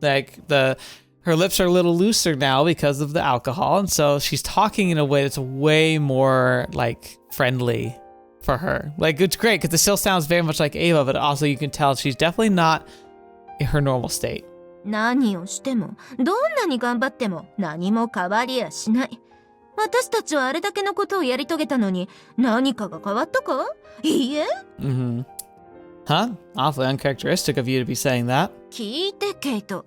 Like her lips are a little looser now because of the alcohol, and so she's talking in a way that's way more like friendly for her. Like it's great because it still sounds very much like Ava, but also you can tell she's definitely not in her normal state. 何をしてもどんなに頑張っても何も変わりやしない。私たちはあれだけのことをやり遂げたのに何かが変わったか？いいえ。Mm-hmm. Huh? Awfully uncharacteristic of you to be saying that. 聞いてケイト。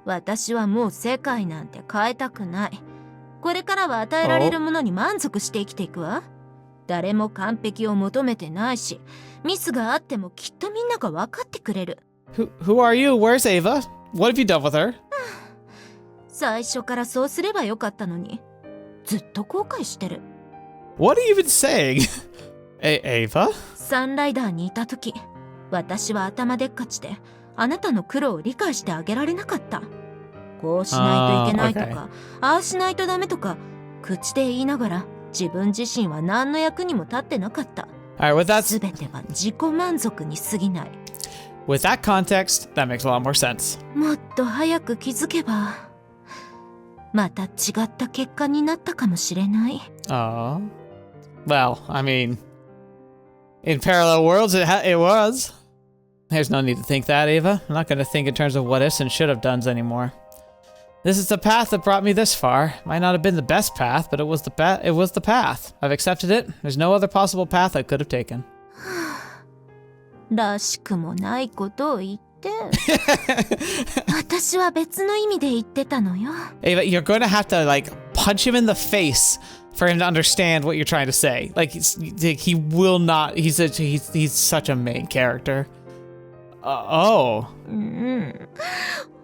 私はもう世界なんて変えたくない。これからは与えられるものに満足して生きていくわ。誰も完璧を求めてないし、ミスがあってもきっとみんなが分かってくれる。Who are you? Where's Ava? What have you done with her? 最初からそうすればよかったのに、ずっと後悔してる。What are you even saying? Ava? サンライダーにいた時、私は頭でっかちで、あなたの苦労を理解してあげられなかった。こうしないといけないとか、ああしないとダメとか、口で言いながら、自分自身は何の役にも立ってなかった。すべては自己満足に過ぎない。With that context, that makes a lot more sense. もっと早く気づけば、また違った結果になったかもしれない。Well, I mean, in parallel worlds, it was. There's no need to think that, Ava. I'm not going to think in terms of what ifs and should have dones anymore. This is the path that brought me this far. Might not have been the best path, but it was the path. I've accepted it. There's no other possible path I could have taken. らしくもないことを言って。私は別の意味で言ってたのよ。Ava, you're going to have to like punch him in the face for him to understand what you're trying to say. Like he will not. He's such a main character. Oh.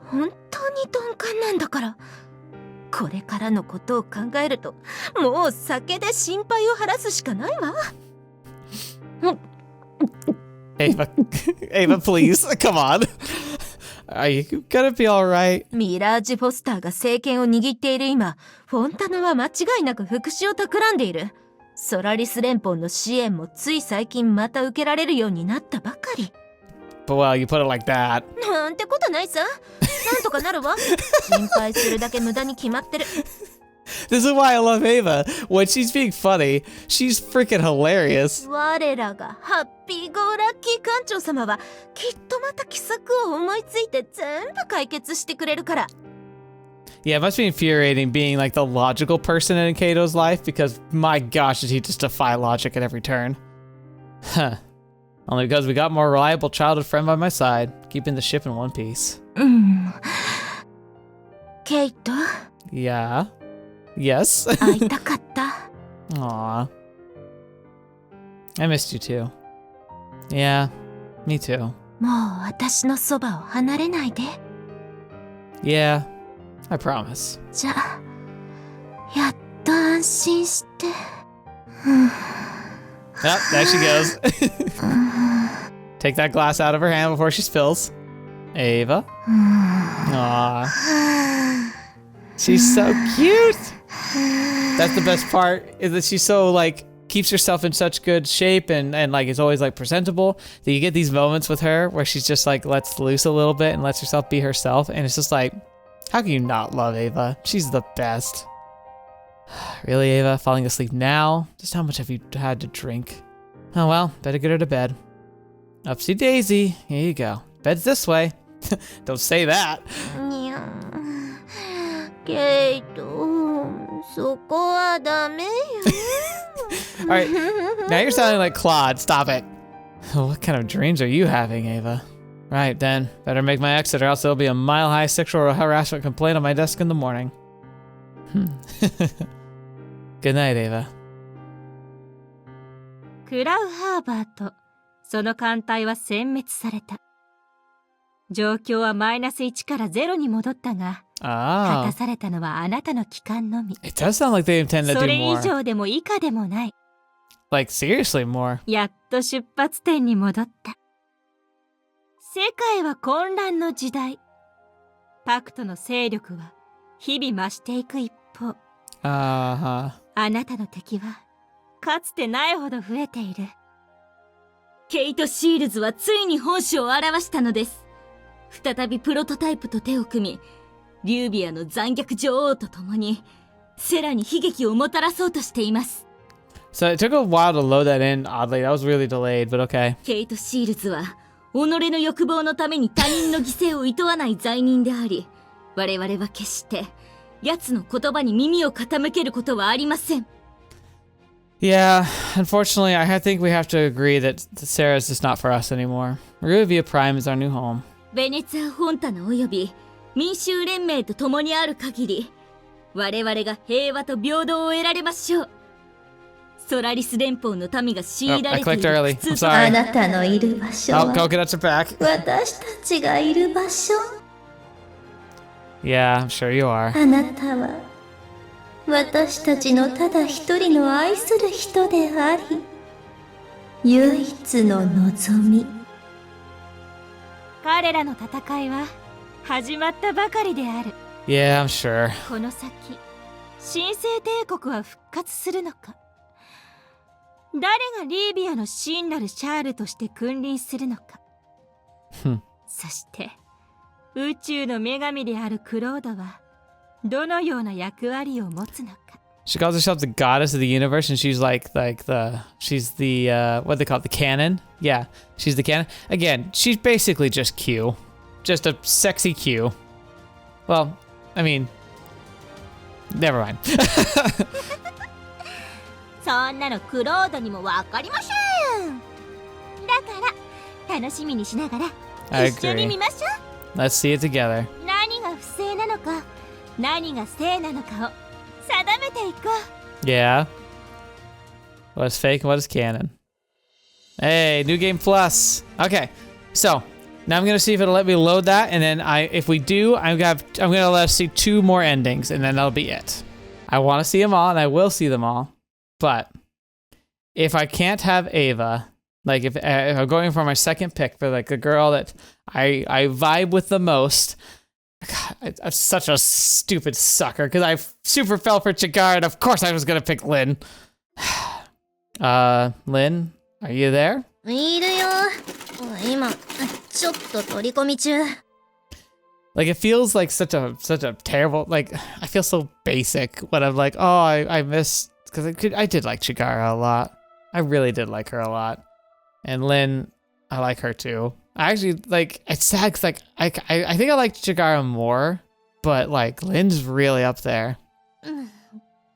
本当に鈍感なんだから。これからのことを考えると、もう酒で心配を晴らすしかないわ。Ava, please, come on. Are you gonna be alright? ミラージュ・フォスターが政権を握っている今、フォンタナは間違いなく復讐を企んでいる。ソラリス連邦の支援もつい最近また受けられるようになったばかり。But well, you put it like that. なんてことないさ。なんとかなるわ。心配するだけ無駄に決まってる。This is why I love Ava. When she's being funny, she's freaking hilarious. 我らがハッピーゴーラッキー館長様はきっとまた奇策を思いついて全部解決してくれるから。Yeah, it must be infuriating being like the logical person in Kato's life because my gosh, did he just defy logic at every turn. Huh. Only because we got a more reliable childhood friend by my side, keeping the ship in one piece. ケイト? Yeah. Yes. 会いたかった。Aw. I missed you too. Yeah, me too. もう私のそばを離れないで。Yeah, I promise. じゃあ、やっと安心して。Yep, there she goes. Take that glass out of her hand before she spills. Ava. Aww. She's so cute. That's the best part, is that she's so like keeps herself in such good shape and like is always like presentable that you get these moments with her where she's just like lets loose a little bit and lets herself be herself, and it's just like, how can you not love Ava? She's the best. Really, Ava? Falling asleep now? Just how much have you had to drink? Oh well, better get her to bed. Upsy daisy. Here you go. Bed's this way. Don't say that. にゃケイト、そこはダメよ。Alright, now you're sounding like Claude. Stop it. What kind of dreams are you having, Ava? Right then, better make my exit or else there'll be a mile-high sexual harassment complaint on my desk in the morning. Good night, Ava. クラウハーバーとその艦隊は殲滅された。状況はマイナス1から0に戻ったが、果たされたのはあなたの帰還のみ。It does sound like they intend to do more. それ以上でも以下でもない。Like seriously more. やっと出発点に戻った。世界は混乱の時代。パクトの勢力は日々増していく一方。あなたの敵はかつてないほど増えている。ケイト・シールズはついに本性を現したのです。再びプロトタイプと手を組み、リュービアの残虐女王と共にセラに悲劇をもたらそうとしています。So it took a while to load that in, oddly. That was really delayed, but okay. ケイト・シールズは己の欲望のために他人の犠牲を厭わない罪人であり、我々は決して奴の言葉に耳を傾けることはありません。Yeah, unfortunately, I think we have to agree that Sarah's just not for us anymore. Ruvia Prime is our new home. ベネツィア・フォンタナおよび民衆連盟と共にある限り、我々が平和と平等を得られましょう。ソラリス連邦の民が強いられている苦痛と、あなたのいる場所は、coconuts are back. 私たちがいる場所。Yeah, I'm sure you are. あなたは私たちのただ一人の愛する人であり、唯一の望み。彼らの戦いは始まったばかりである。Yeah, I'm sure. この先、神聖帝国は復活するのか。誰がリービアの真なるシャールとして君臨するのか。そして宇宙の女神であるクロードはどのような役割を持つのか。She calls herself the goddess of the universe, and she's she's the what they call it, the canon. Yeah, she's the canon. Again, she's basically just Q, just a sexy Q. Well, I mean, never mind. そんなのクロードにもわかりません。だから楽しみにしながら一緒に見ましょう。 Let's see it together. 何が不正なのか、何が正なのかを定めていこう。 Yeah. What is fake and what is canon? Hey, new game plus. Okay, so now I'm gonna see if it'll let me load that, and then if we do, I'm gonna let us see 2 more endings, and then that'll be it. I want to see them all, and I will see them all. But if I can't have Ava, like if I'm going for my second pick for like the girl that I vibe with the most, God, I'm such a stupid sucker because I super fell for Chigara, and of course I was gonna pick Lynn. Lynn, are you there? いるよ。今ちょっと取り込み中。 Like it feels like such a terrible, like I feel so basic when I'm like, oh, I miss, because I did like Chigara a lot. I really did like her a lot. And Lynn, I like her too. I actually, like, it's sad because like I think I like Chigara more, but like Lynn's really up there.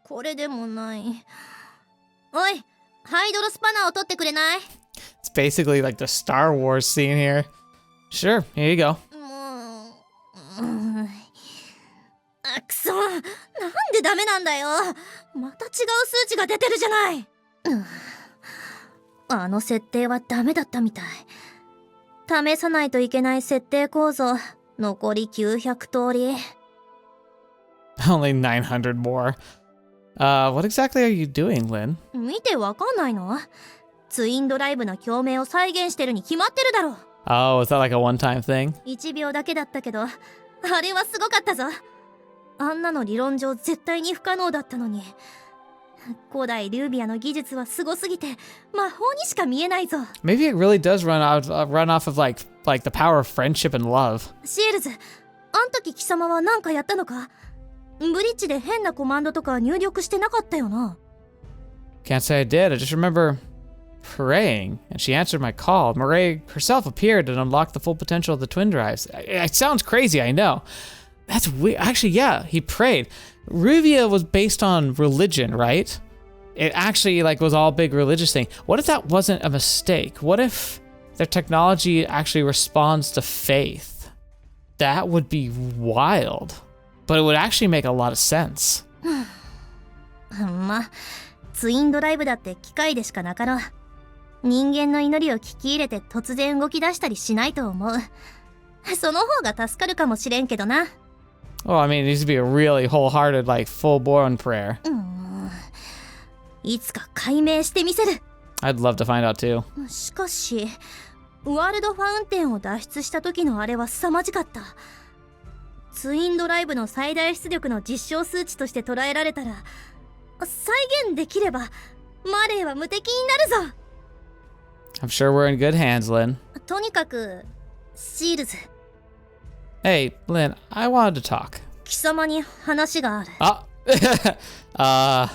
これでもない。おい、ハイドロスパナーを取ってくれない？ It's basically like the Star Wars scene here. Sure, here you go. あ、くそ、なんでダメなんだよ。また違う数値が出てるじゃない。あの設定はダメだったみたい。試さないといけない設定構造、残り900通り。Only 900 more. What exactly are you doing, Lynn? 見てわかんないの？ツインドライブの共鳴を再現してるに決まってるだろ。Oh, is that like a one-time thing? 1秒だけだったけど、あれはすごかったぞ。あんなの理論上絶対に不可能だったのに。古代ルービアの技術はすごすぎて魔法にしか見えないぞ。 Maybe it really does run off of like the power of friendship and love. シールズ、あん時貴様は何かやったのか？ブリッジで変なコマンドとか入力してなかったよな。 Can't say I did. I just remember praying, and she answered my call. Maray herself appeared and unlocked the full potential of the twin drives. It sounds crazy, I know. That's weird. Actually, yeah, he prayed. Ruvia was based on religion, right? It actually like was all a big religious thing. What if that wasn't a mistake? What if their technology actually responds to faith? That would be wild. But it would actually make a lot of sense. ま、ツインドライブだって機械でしかなかろう。人間の祈りを聞き入れて突然動き出したりしないと思う。その方が助かるかもしれんけどな。Well, I mean, it needs to be a really wholehearted, like, full-born prayer. いつか解明してみせる。 I'd love to find out too. しかし、ワールドファウンテンを脱出した時のあれは凄まじかった。ツインドライブの最大出力の実証数値として捉えられたら、再現できればマレーは無敵になるぞ。 I'm sure we're in good hands, Lynn. とにかくシールズ、Hey, Lynn, I wanted to talk. 貴様に話がある。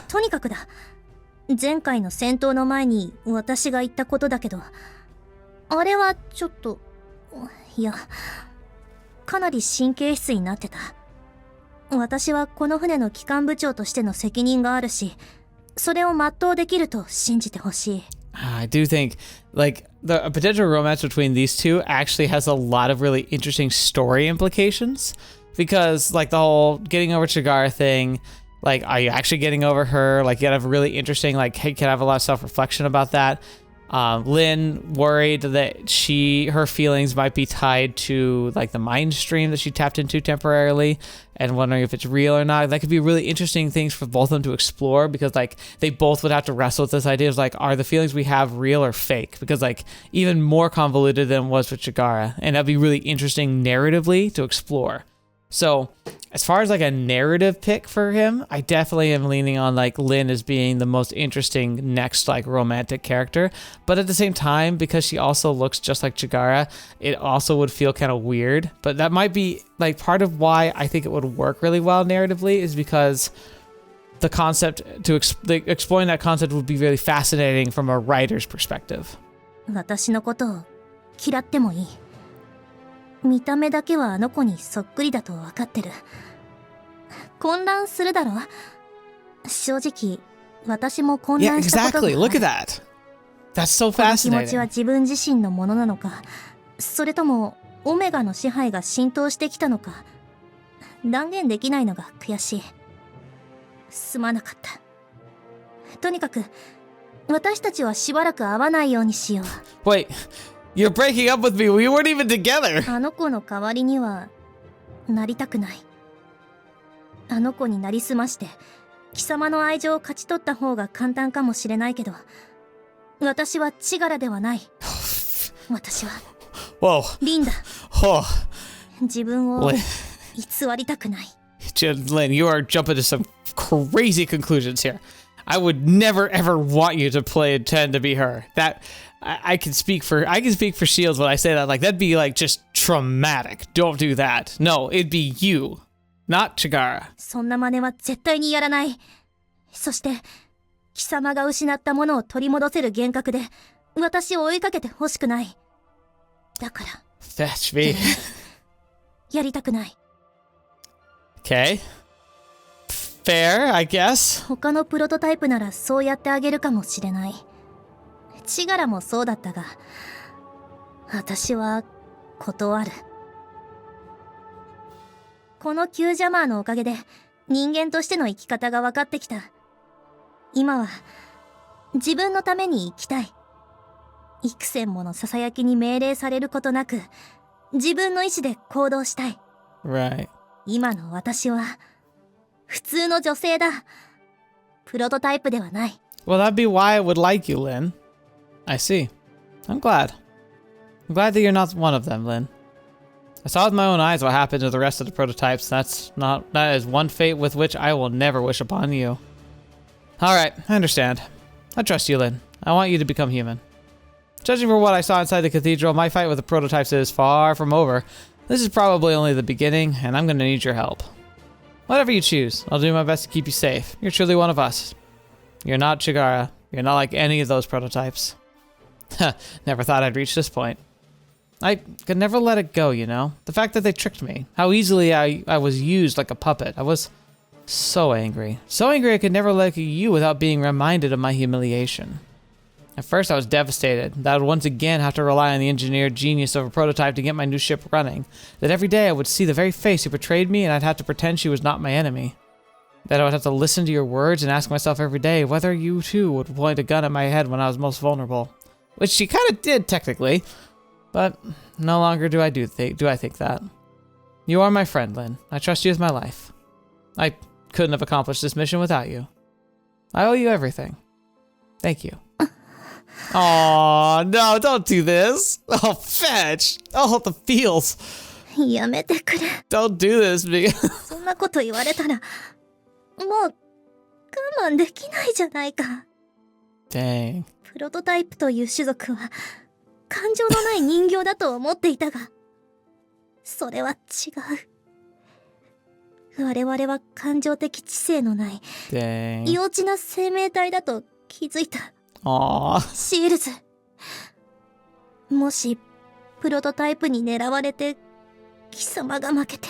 とにかくだ。前回の戦闘の前に私が言ったことだけど、あれはちょっと、いや、かなり神経質になってた。私はこの船の機関部長としての責任があるし、それを全うできると信じてほしい。I do think, like, the potential romance between these two actually has a lot of really interesting story implications. Because, like, the whole getting over Chigara thing, like, are you actually getting over her? Like, you gotta have a really interesting, like, hey, can I have a lot of self-reflection about that? Lynn worried that her feelings might be tied to, like, the mind stream that she tapped into temporarily, and wondering if it's real or not. That could be really interesting things for both of them to explore, because, like, they both would have to wrestle with this idea of, like, are the feelings we have real or fake? Because, like, even more convoluted than it was with Chigara, and that'd be really interesting narratively to explore. So, as far as like a narrative pick for him, I definitely am leaning on like Lynn as being the most interesting next like romantic character. But at the same time, because she also looks just like Chigara, it also would feel kind of weird. But that might be like part of why I think it would work really well narratively, is because the concept exploring that concept would be really fascinating from a writer's perspective. 私のことを嫌ってもいい。見た目だけはあの子にそっくりだと分かってる。混乱するだろ。正直、私も混乱したことがある。Yeah, exactly. Look at that. That's so fascinating. この気持ちは自分自身のものなのか、それともオメガの支配が浸透してきたのか、断言できないのが悔しい。すまなかった。とにかく、私たちはしばらく会わないようにしよう。Wait.You're breaking up with me. We weren't even together. あの子の代わりにはなりたくない。あの子になりすまして貴様の愛情を勝ち取った方が簡単かもしれないけど、私はチガラではない。私はリンダ。自分を偽りたくない。Lynn, you are jumping to some crazy conclusions here. I would never ever want you to pretend to be her. I can speak for Shields when I say that. Like, that'd be like just traumatic. Don't do that. No, it'd be you, not Chigara. そんな真似は絶対にやらない。そして貴様が失ったものを取り戻せる幻覚で私を追いかけてほしくない。だから。Fetch me. やりたくない。Okay. Fair, I guess. 他のプロトタイプならそうやってあげるかもしれない。チガラもそうだったが、私は断る。このキュージャマーのおかげで人間としての生き方が分かってきた。今は自分のために生きたい。幾千ものささやきに命令されることなく自分の意志で行動したい。Right. 今の私は普通の女性だ。プロトタイプではない。Well, that'd be why I would like you, Lynn. I see. I'm glad. I'm glad that you're not one of them, Lynn. I saw with my own eyes what happened to the rest of the prototypes. That is one fate with which I will never wish upon you. Alright, I understand. I trust you, Lynn. I want you to become human. Judging from what I saw inside the cathedral, my fight with the prototypes is far from over. This is probably only the beginning, and I'm gonna need your help. Whatever you choose, I'll do my best to keep you safe. You're truly one of us. You're not Chigara. You're not like any of those prototypes. Never thought I'd reach this point. I could never let it go, you know? The fact that they tricked me. How easily I was used like a puppet. I was so angry. So angry I could never let go of you without being reminded of my humiliation. At first I was devastated that I would once again have to rely on the engineered genius of a prototype to get my new ship running. That every day I would see the very face who betrayed me and I'd have to pretend she was not my enemy. That I would have to listen to your words and ask myself every day whether you too would point a gun at my head when I was most vulnerable. Which she kind of did, technically. But no longer do I think that. You are my friend, Lynn. I trust you with my life. I couldn't have accomplished this mission without you. I owe you everything. Thank you. Oh no, don't do this. Oh, Fetch. Oh, the feels. やめてくれ。Don't do this, me. そんなこと言われたら、もう我慢できないじゃないか。Dang. プロトタイプという種族は感情のない人形だと思っていたが、それは違う。我々は感情的知性のない幼稚な生命体だと気づいた。シールズ、もしプロトタイプに狙われて貴様が負けて、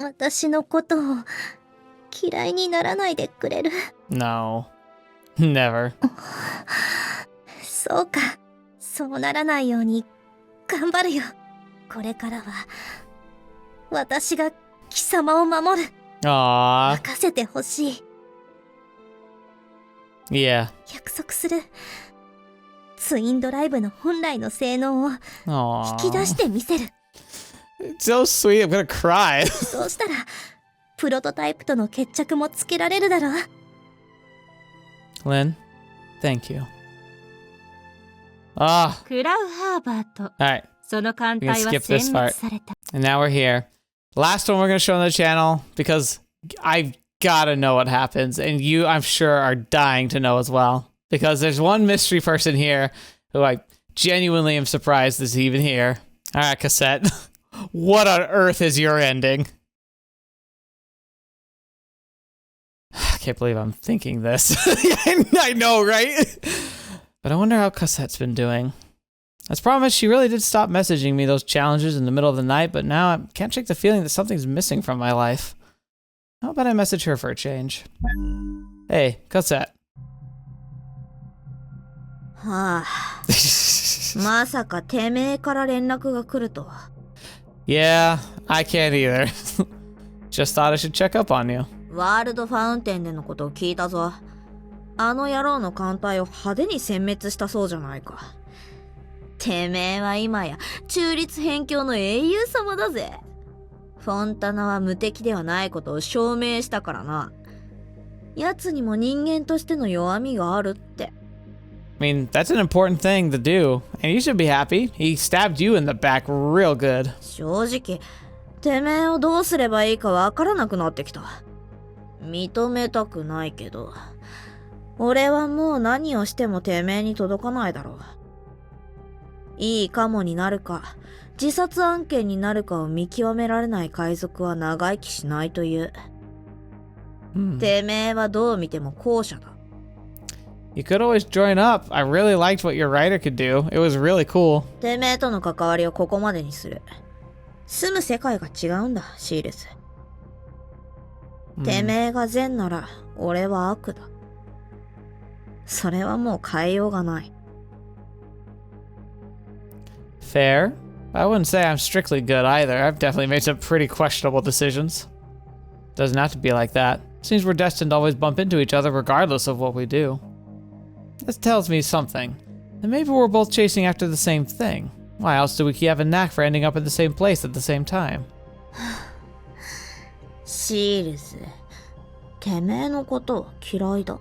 私のことを嫌いにならないでくれる？ No. Never. そうか。そうならないように頑張るよ。これからは私が貴様を守る。任せてほしい。Yeah. 約束する。ツインドライブの本来の性能を引き出してみせる。It's so sweet. I'm gonna cry. そうしたらプロトタイプとの決着もつけられるだろう。Lynn, thank you. クラウハーバーと Alright. その艦隊は skip this 殲 part. 滅された。 And now we're here. Last one we're gonna show on the channel because I gotta know what happens, and you, I'm sure, are dying to know as well. Because there's one mystery person here who I genuinely am surprised is even here. Alright, Cassette. What on earth is your ending? I can't believe I'm thinking this. I know, right? But I wonder how Cassette's been doing. As promised, she really did stop messaging me those challenges in the middle of the night, but now I can't shake the feeling that something's missing from my life. How about I message her for a change? Hey, Cassette. はあ、まさかてめえから連絡が来るとは。Yeah, I can't either. Just thought I should check up on you. ワールドファウンテンでのことを聞いたぞ。あの野郎の艦隊を派手に殲滅したそうじゃないか。てめえは今や中立辺境の英雄様だぜ。フォンタナは無敵ではないことを証明したからな。奴にも人間としての弱みがあるって。I mean, that's an important thing to do, and you should be happy. He stabbed you in the back real good. 正直、てめえをどうすればいいかわからなくなってきた。認めたくないけど、俺はもう何をしてもてめえに届かないだろう。いいカモになるか、自殺案件になるかを見極められない海賊は長生きしないという。てめえはどう見ても後者だ。You could always join up. I really liked what your writer could do. It was really cool. てめえとの関わりをここまでにする。住む世界が違うんだ、シールズ。てめえが善なら、俺は悪だ。それはもう変えようがない。Fair. I wouldn't say I'm strictly good either. I've definitely made some pretty questionable decisions. Doesn't have to be like that. Seems we're destined to always bump into each other regardless of what we do. This tells me something. That maybe we're both chasing after the same thing. Why else do we have a knack for ending up in the same place at the same time? シールズ、てめえのことは嫌いだ。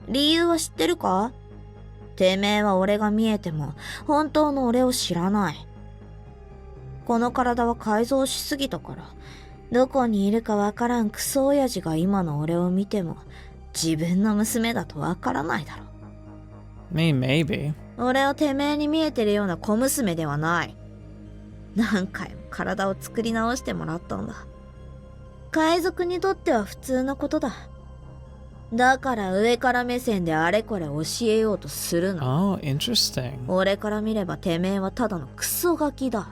理由は知ってるか？てめえは俺が見えても本当の俺を知らない。この体は改造しすぎたから、どこにいるかわからんクソ親父が今の俺を見ても自分の娘だとわからないだろ。Maybe. 俺はてめえに見えてるような小娘ではない。何回も体を作り直してもらったんだ。海賊にとっては普通のことだ。だから上から目線であれこれ教えようとするな。Oh, interesting. 俺から見ればてめえはただのクソガキだ。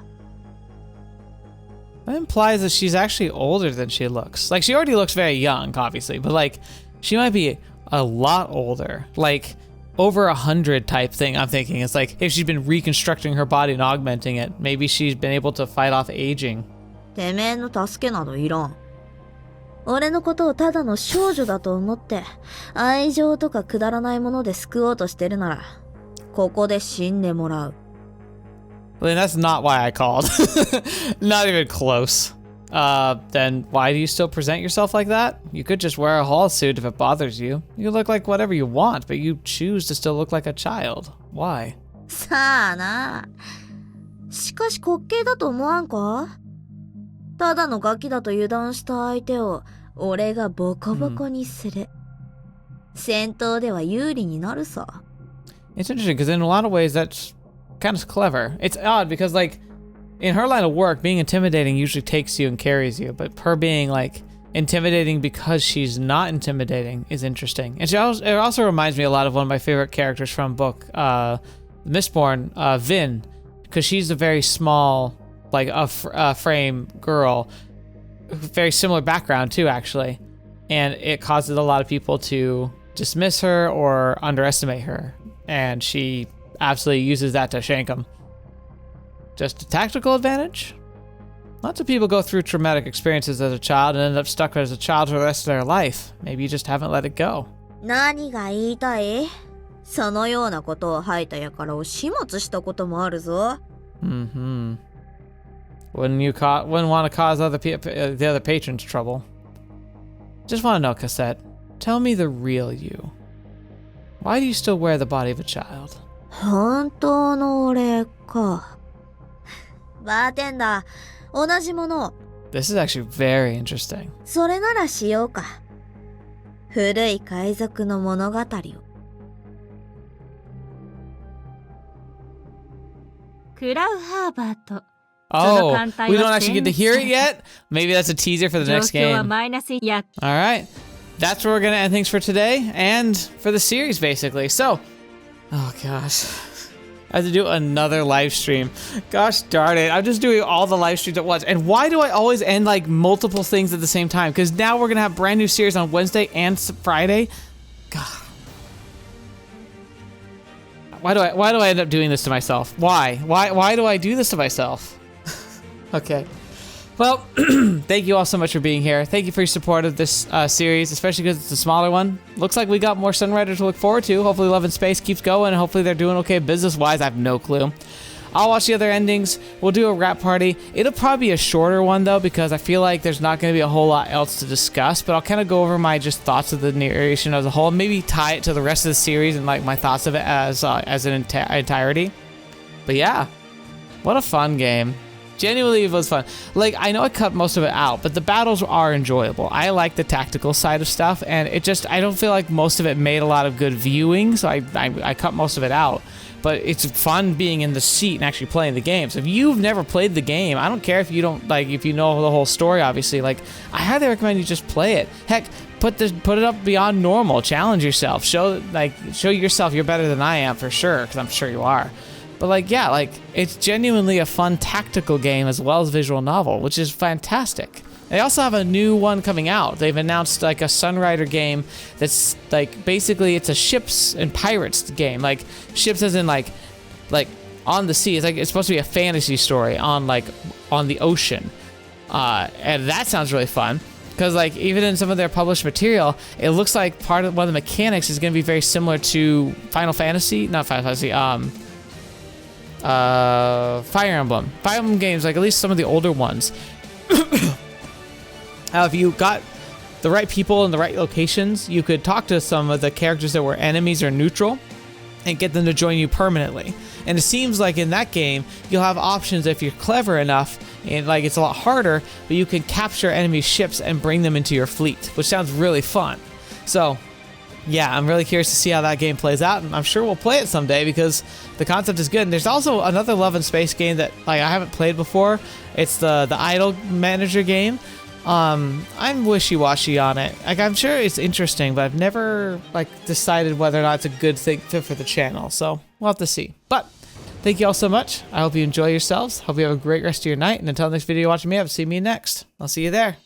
That implies that she's actually older than she looks. Like, she already looks very young, obviously, but like, she might be a lot older. Like, over 100 type thing, I'm thinking. It's like, if she's been reconstructing her body and augmenting it, maybe she's been able to fight off aging. てめえの助けなどいらん。俺のことをただの少女だと思って、愛情とかくだらないもので救おうとしてるなら、ここで死んでもらう。Well, that's not why I called. Not even close. Then why do you still present yourself like that? You could just wear a hall suit if it bothers you. You look like whatever you want, but you choose to still look like a child. Why? さあな。しかし滑稽だと思わんか？ただのガキだと油断した相手を俺がボコボコにする。戦闘では有利になるさ。It's interesting because in a lot of ways that's kind of clever. It's odd because like in her line of work, being intimidating usually takes you and carries you, but her being like intimidating because she's not intimidating is interesting. And it also reminds me a lot of one of my favorite characters from book, Mistborn, Vin, because she's a very small, like a frame girl, very similar background too, actually, and it causes a lot of people to dismiss her or underestimate her, and she absolutely uses that to shank them. Just a tactical advantage? Lots of people go through traumatic experiences as a child and end up stuck as a child for the rest of their life. Maybe you just haven't let it go. 何が言いたい？そのようなことを吐いた輩を始末したこともあるぞ。Mm-hmm. Wouldn't want to cause the other patrons trouble. Just want to know, Cassette. Tell me the real you. Why do you still wear the body of a child? 本当の俺か。バーテンダー、同じもの。This is actually very interesting. それならしようか。古い海賊の物語を。クラウハーバーと Oh, we don't actually get to hear it yet? Maybe that's a teaser for the next game. Alright, that's where we're going to end things for today and for the series, basically. So, oh gosh, I have to do another live stream. Gosh darn it, I'm just doing all the live streams at once. And why do I always end like multiple things at the same time? Because now we're going to have brand new series on Wednesday and Friday. God. Why do I end up doing this to myself? Why do I do this to myself? Okay. Well, thank you all so much for being here. Thank you for your support of this series, especially because it's a smaller one. Looks like we got more Sunrider to look forward to. Hopefully Love and Space keeps going, and hopefully they're doing okay business-wise. I have no clue. I'll watch the other endings. We'll do a wrap party. It'll probably be a shorter one, though, because I feel like there's not going to be a whole lot else to discuss, but I'll kind of go over my just thoughts of the narration as a whole, and maybe tie it to the rest of the series and like my thoughts of it as an entirety. But yeah, what a fun game. Genuinely, it was fun. Like, I know I cut most of it out, but the battles are enjoyable. I like the tactical side of stuff, and it just, I don't feel like most of it made a lot of good viewing, so I cut most of it out. But it's fun being in the seat and actually playing the game. So if you've never played the game, I don't care if you don't, like, if you know the whole story, obviously, like, I highly recommend you just play it. Heck, put it up beyond normal. Challenge yourself. Show yourself you're better than I am, for sure, because I'm sure you are. But like, yeah, like, it's genuinely a fun tactical game as well as visual novel, which is fantastic. They also have a new one coming out. They've announced like a Sunrider game that's like, basically it's a ships and pirates game. Like, ships as in like on the sea. It's like, it's supposed to be a fantasy story on the ocean. And that sounds really fun. Because like, even in some of their published material, it looks like one of the mechanics is going to be very similar to Fire Emblem games, like at least some of the older ones. If you got the right people in the right locations, you could talk to some of the characters that were enemies or neutral and get them to join you permanently. And it seems like in that game, you'll have options if you're clever enough, and like, it's a lot harder, but you can capture enemy ships and bring them into your fleet, which sounds really fun. So yeah, I'm really curious to see how that game plays out, and I'm sure we'll play it someday because the concept is good. And there's also another Love and Space game that like I haven't played before. It's the Idol Manager game. I'm wishy-washy on it. Like, I'm sure it's interesting, but I've never like decided whether or not it's a good thing for the channel. So we'll have to see. But thank you all so much. I hope you enjoy yourselves. Hope you have a great rest of your night. And until the next video you're watching me, I'll see me next. I'll see you there.